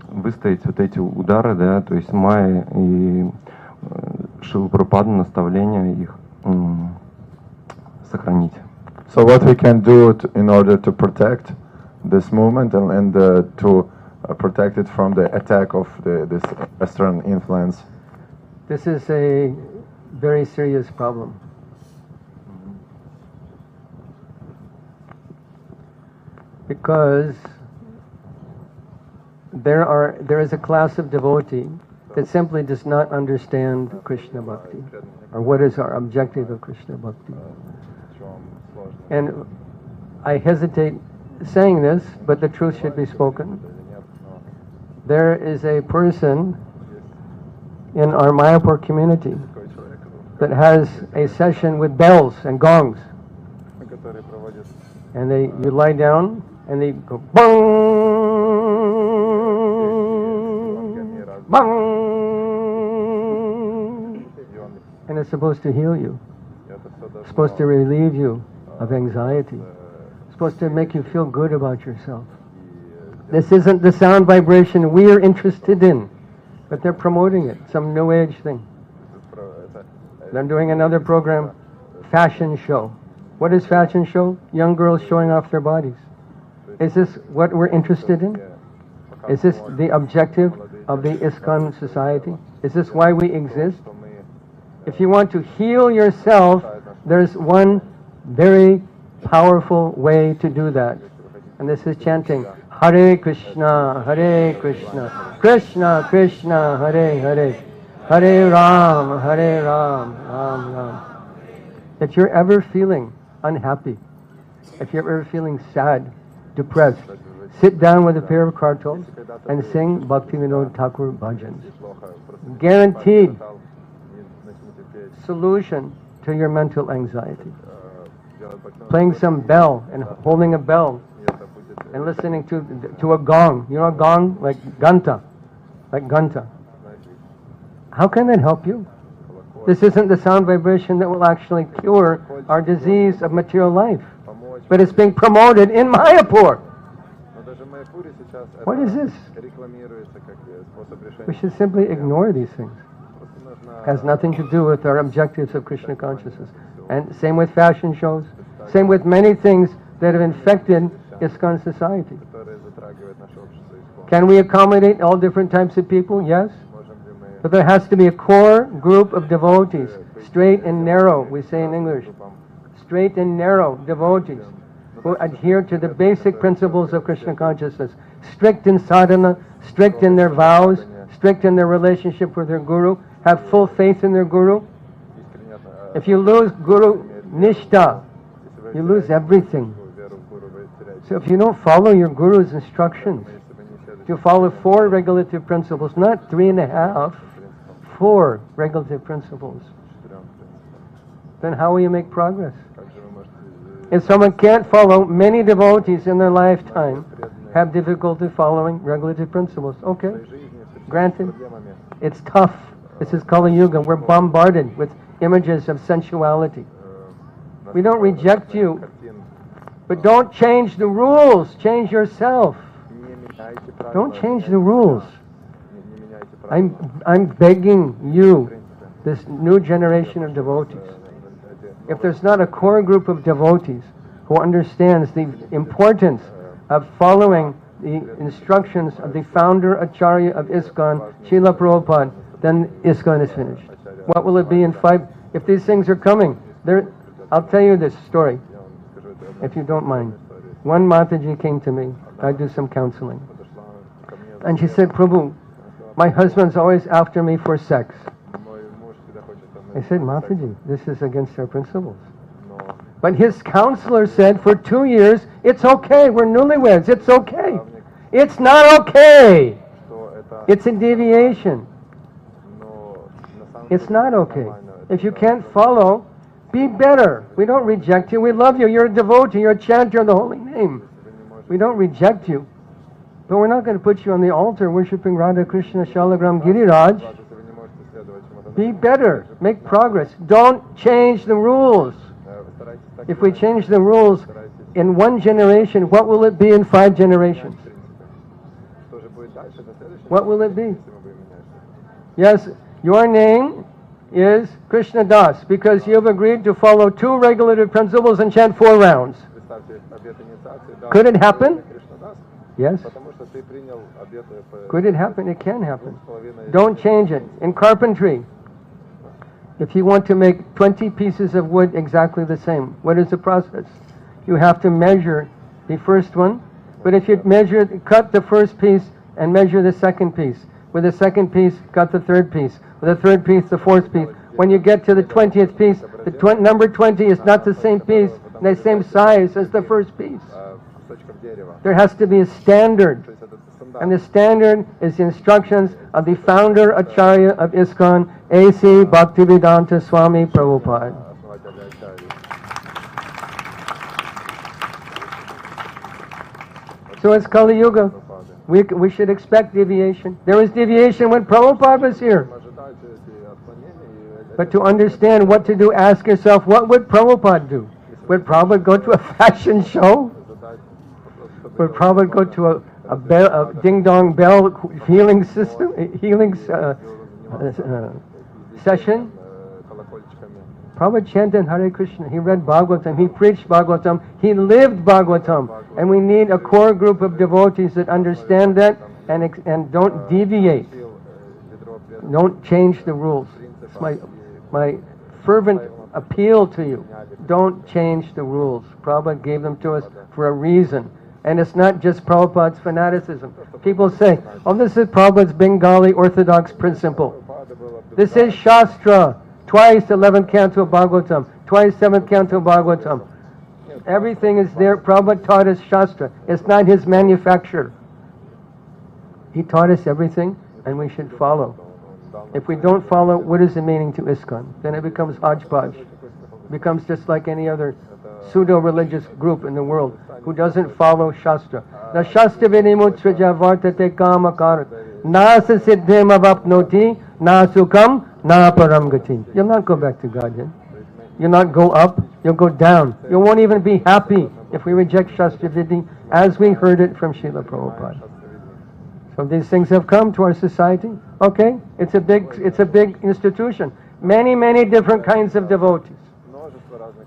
выстоять вот эти удары, да, то есть Майя и Шрила Прабхупада, наставления их сохранить? So what we can do in order to protect this movement and to protect it from the attack of this Western influence? This is a very serious problem. Because there is a class of devotee that simply does not understand Krishna Bhakti, or what is our objective of Krishna Bhakti. And I hesitate saying this, but the truth should be spoken. There is a person in our Mayapur community that has a session with bells and gongs. And you lie down and they go bang, bang, and it's supposed to heal you. It's supposed to relieve you of anxiety. It's supposed to make you feel good about yourself. This isn't the sound vibration we are interested in, but they're promoting it, some new age thing. They're doing another program, fashion show. What is fashion show? Young girls showing off their bodies. Is this what we're interested in? Is this the objective of the ISKCON society? Is this why we exist? If you want to heal yourself, there's one very powerful way to do that. And this is chanting, Hare Krishna, Krishna Krishna, Hare Hare, Hare Ram, Ram Ram. If you're ever feeling unhappy, if you're ever feeling sad, depressed, sit down with a pair of kartals and sing Bhaktivinoda Thakur bhajans. Guaranteed solution to your mental anxiety. Playing some bell and holding a bell and listening to a gong. You know a gong? Like ganta. How can that help you? This isn't the sound vibration that will actually cure our disease of material life. But it's being promoted in Mayapur. What is this? We should simply ignore these things. It has nothing to do with our objectives of Krishna consciousness. And same with fashion shows. Same with many things that have infected ISKCON society. Can we accommodate all different types of people? Yes. But there has to be a core group of devotees, straight and narrow, we say in English, straight and narrow devotees who adhere to the basic principles of Krishna consciousness, strict in sadhana, strict in their vows, strict in their relationship with their guru, have full faith in their guru, If you lose Guru Nishta, you lose everything. So if you don't follow your Guru's instructions, you follow 4 regulative principles, not 3.5, 4 regulative principles, then how will you make progress? If someone can't follow, many devotees in their lifetime have difficulty following regulative principles. Okay, granted, it's tough. This is Kali Yuga. We're bombarded with images of sensuality. We don't reject you, but don't change the rules. Change yourself. Don't change the rules. I'm begging you, this new generation of devotees. If there's not a core group of devotees who understands the importance of following the instructions of the founder Acharya of ISKCON, Srila Prabhupada, then ISKCON is finished. What will it be in 5? If these things are coming, I'll tell you this story, if you don't mind. One Mataji came to me. I do some counseling. And she said, Prabhu, my husband's always after me for sex. I said, Mataji, this is against our principles. But his counselor said, for 2 years, it's okay, we're newlyweds, it's okay. It's not okay. It's a deviation. It's not okay. If you can't follow, be better. We don't reject you, we love you, you're a devotee, you're a chanter of the holy name. We don't reject you. But we're not going to put you on the altar worshipping Radha Krishna Shalagram Giriraj. Be better. Make progress. Don't change the rules. If we change the rules in 1 generation, what will it be in 5 generations? What will it be? Yes, your name is Krishna Das because you have agreed to follow 2 regulative principles and chant 4 rounds. Could it happen? Yes. Could it happen? It can happen. Don't change it. In carpentry, if you want to make 20 pieces of wood exactly the same, what is the process? You have to measure the first one, but if you cut the first piece and measure the second piece, with the second piece, cut the third piece, with the third piece, the fourth piece. When you get to the 20th piece, the number 20 is not the same piece, the same size as the first piece. There has to be a standard. And the standard is the instructions of the founder Acharya of ISKCON, A.C. Bhaktivedanta Swami Prabhupada. So it's Kali Yuga. We should expect deviation. There was deviation when Prabhupada was here. But to understand what to do, ask yourself, what would Prabhupada do? Would Prabhupada go to a fashion show? Would Prabhupada go to a ding-dong bell healing system, session? Prabhupada chanted Hare Krishna. He read Bhagavatam. He preached Bhagavatam. He lived Bhagavatam. And we need a core group of devotees that understand that and don't deviate. Don't change the rules. It's my fervent appeal to you. Don't change the rules. Prabhupada gave them to us for a reason. And it's not just Prabhupada's fanaticism. People say, oh, this is Prabhupada's Bengali Orthodox principle. This is Shastra. Twice 11th canto of Bhagavatam. Twice 7th canto of Bhagavatam. Everything is there. Prabhupada taught us Shastra. It's not his manufacture. He taught us everything, and we should follow. If we don't follow, what is the meaning to ISKCON? Then it becomes hodgepodge. It becomes just like any other pseudo-religious group in the world who doesn't follow Shastra. The Shastra Vinimutraja Vartate Kama Karat Nasa Siddhim Avapnoti Na Sukam Na Param Gati. You'll not go back to Godhead. You'll not go up, you'll go down. You won't even be happy if we reject Shastra Vidhi as we heard it from Srila Prabhupada. So these things have come to our society. Okay, it's a big institution. Many different kinds of devotees.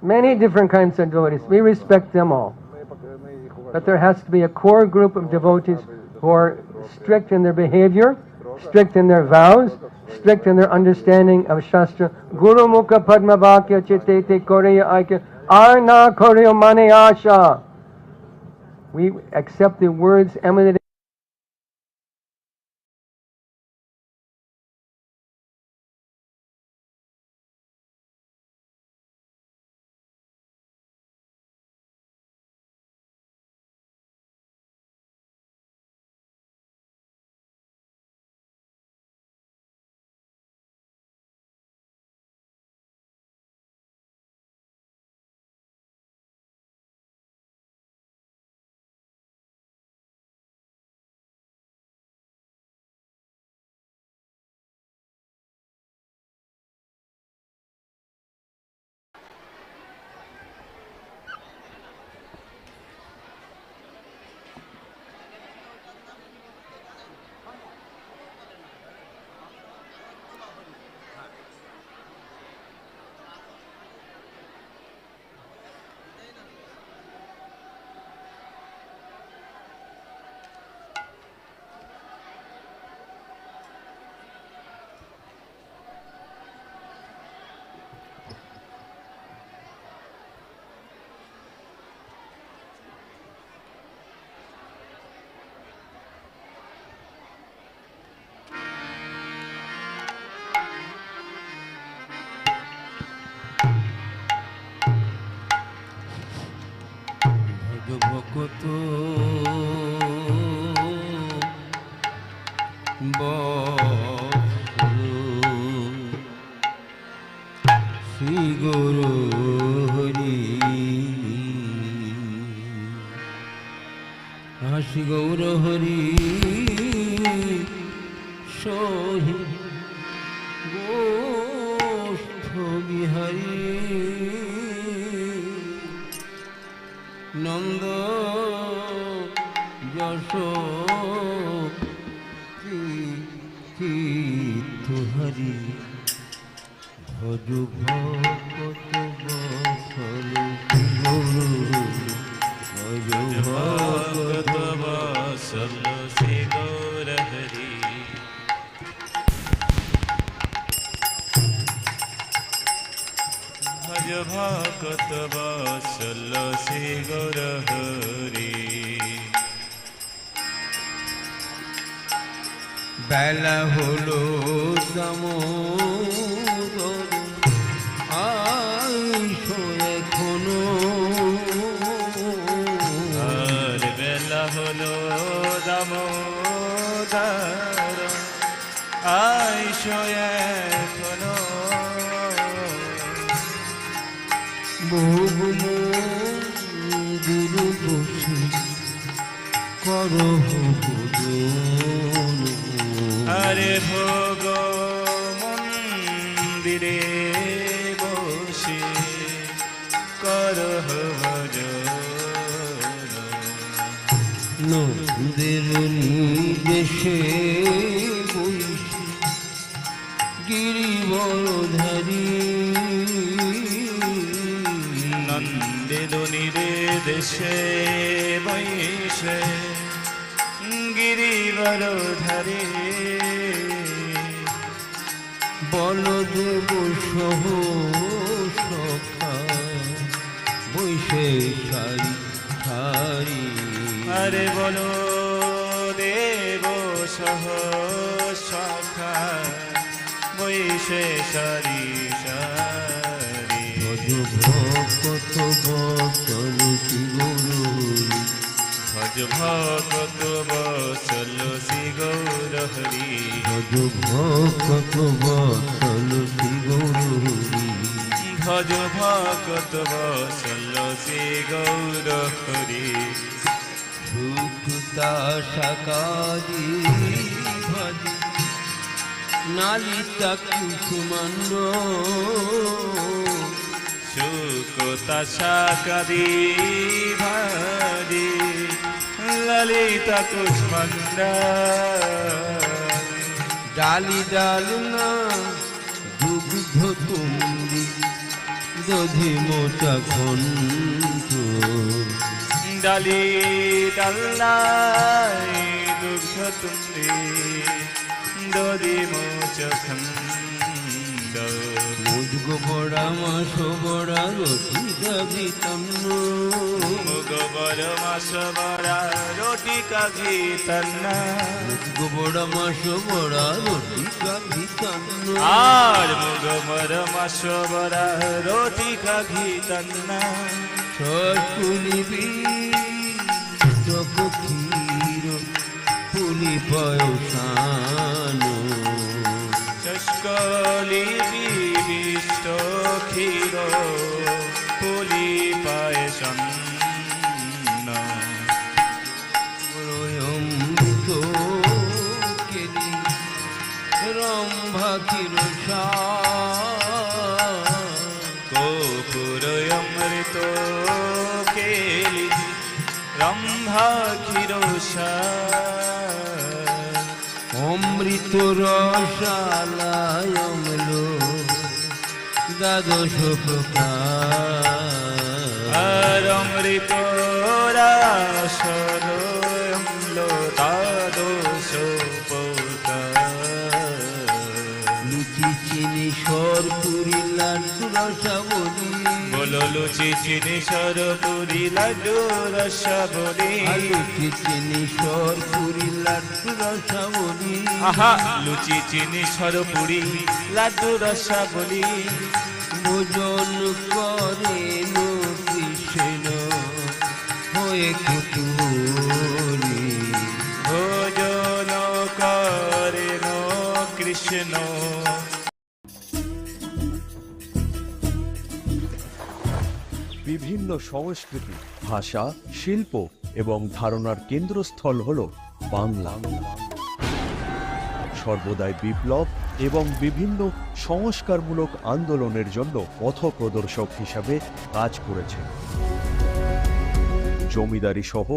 Many different kinds of devotees. We respect them all. But there has to be a core group of devotees who are strict in their behavior, strict in their vows, strict in their understanding of Shastra. Guru Mukha Padma Vakya Chitete Koreya Aikya Arna Koryo Mane Asha. We accept the words emanating কত শ্রী গুরু হরি শ্রী গৌর হরি সহি গোষ্ঠ বিহারী নন্দ যশ তীর্থহরি ভজ ভকত বৎসল গুরু ভজ ভকত বৎসল শ্রী গৌর হরি ভজ ভকত বৎসল শ্রী গৌর হরি বেলা হলো দামোদর আইসো এখনো আর বেলা হলো দামোদর আইসো এখনো বহু মন্দির বসে করো আরে ভোগ মন্দিরে বসে করহ ভজন নন্দের নির্দেশে বসে গিরিবরধারী নন্দের নির্দেশে বসে গিরিবরধারী বলদেব সহ সখা বৈশে সারি সারি আরে বলো দেব সহ সখা বৈশে সারি সারি ভজ ভকত বৎসল শ্রী গুরু ভজ ভকত বৎসল শ্রী গৌর হরি ভজ ভকত বৎসল শ্রী গৌর হরি ভজ ভকত বৎসল শ্রী গৌর হরি সুকৃতা শাকাদি ভজ নালিতা কুসুমান্ড সুকৃতা শাকাদি ভাজি ললিতা কুষ্মান্ডা ডালি ডালনা দুগ্ধ তুমরি দধি মোচা খন্ড ডালি ডালনায় দুগ্ধ তুমরি দধি মোচা খন্ড মুজগ বড়া মাস বড়া রটি কাঘি তন্ন মুগ বড় মাস বড়া রটি কাঘি তন্না মুগ বড় মাস বড়া রটি কাঘি তন্ন আর মুগ বড় মাস বড়া রটি কাঘি তন্না সকুলিবি চক ক্ষীর পুলি পয়সানো শস্কলিবি বিষ্ট ক্ষীর পুলি পায়সন্ন অমৃত কেলি রম্ভা ক্ষীর গোপুর অমৃত কেলি রম্ভা ক্ষীর অমৃত রসালায় অম্ল দ্বাদশ প্রকার অমৃত রসল অম্ল দ্বাদশ প্রকার লুচি চিনি সরপুরি লাড্ডু রসাবলি বলো লুচি চিনি সরপুরি লাড্ডু রসাবলি লুচি চিনি সরপুরি লাড্ডু রসাবলি আহা লুচি চিনি সরপুরি লাড্ডু রসাবলি ভোজন করেন কৃষ্ণ হয়ে বিভিন্ন সংস্কৃতি, ভাষা, শিল্প এবং ধারণার কেন্দ্রস্থল হল বাংলা। সর্বদাই বিপ্লব এবং বিভিন্ন সংস্কারমূলক আন্দোলনের জন্য পথপ্রদর্শক হিসাবে কাজ করেছে। জমিদারি সহ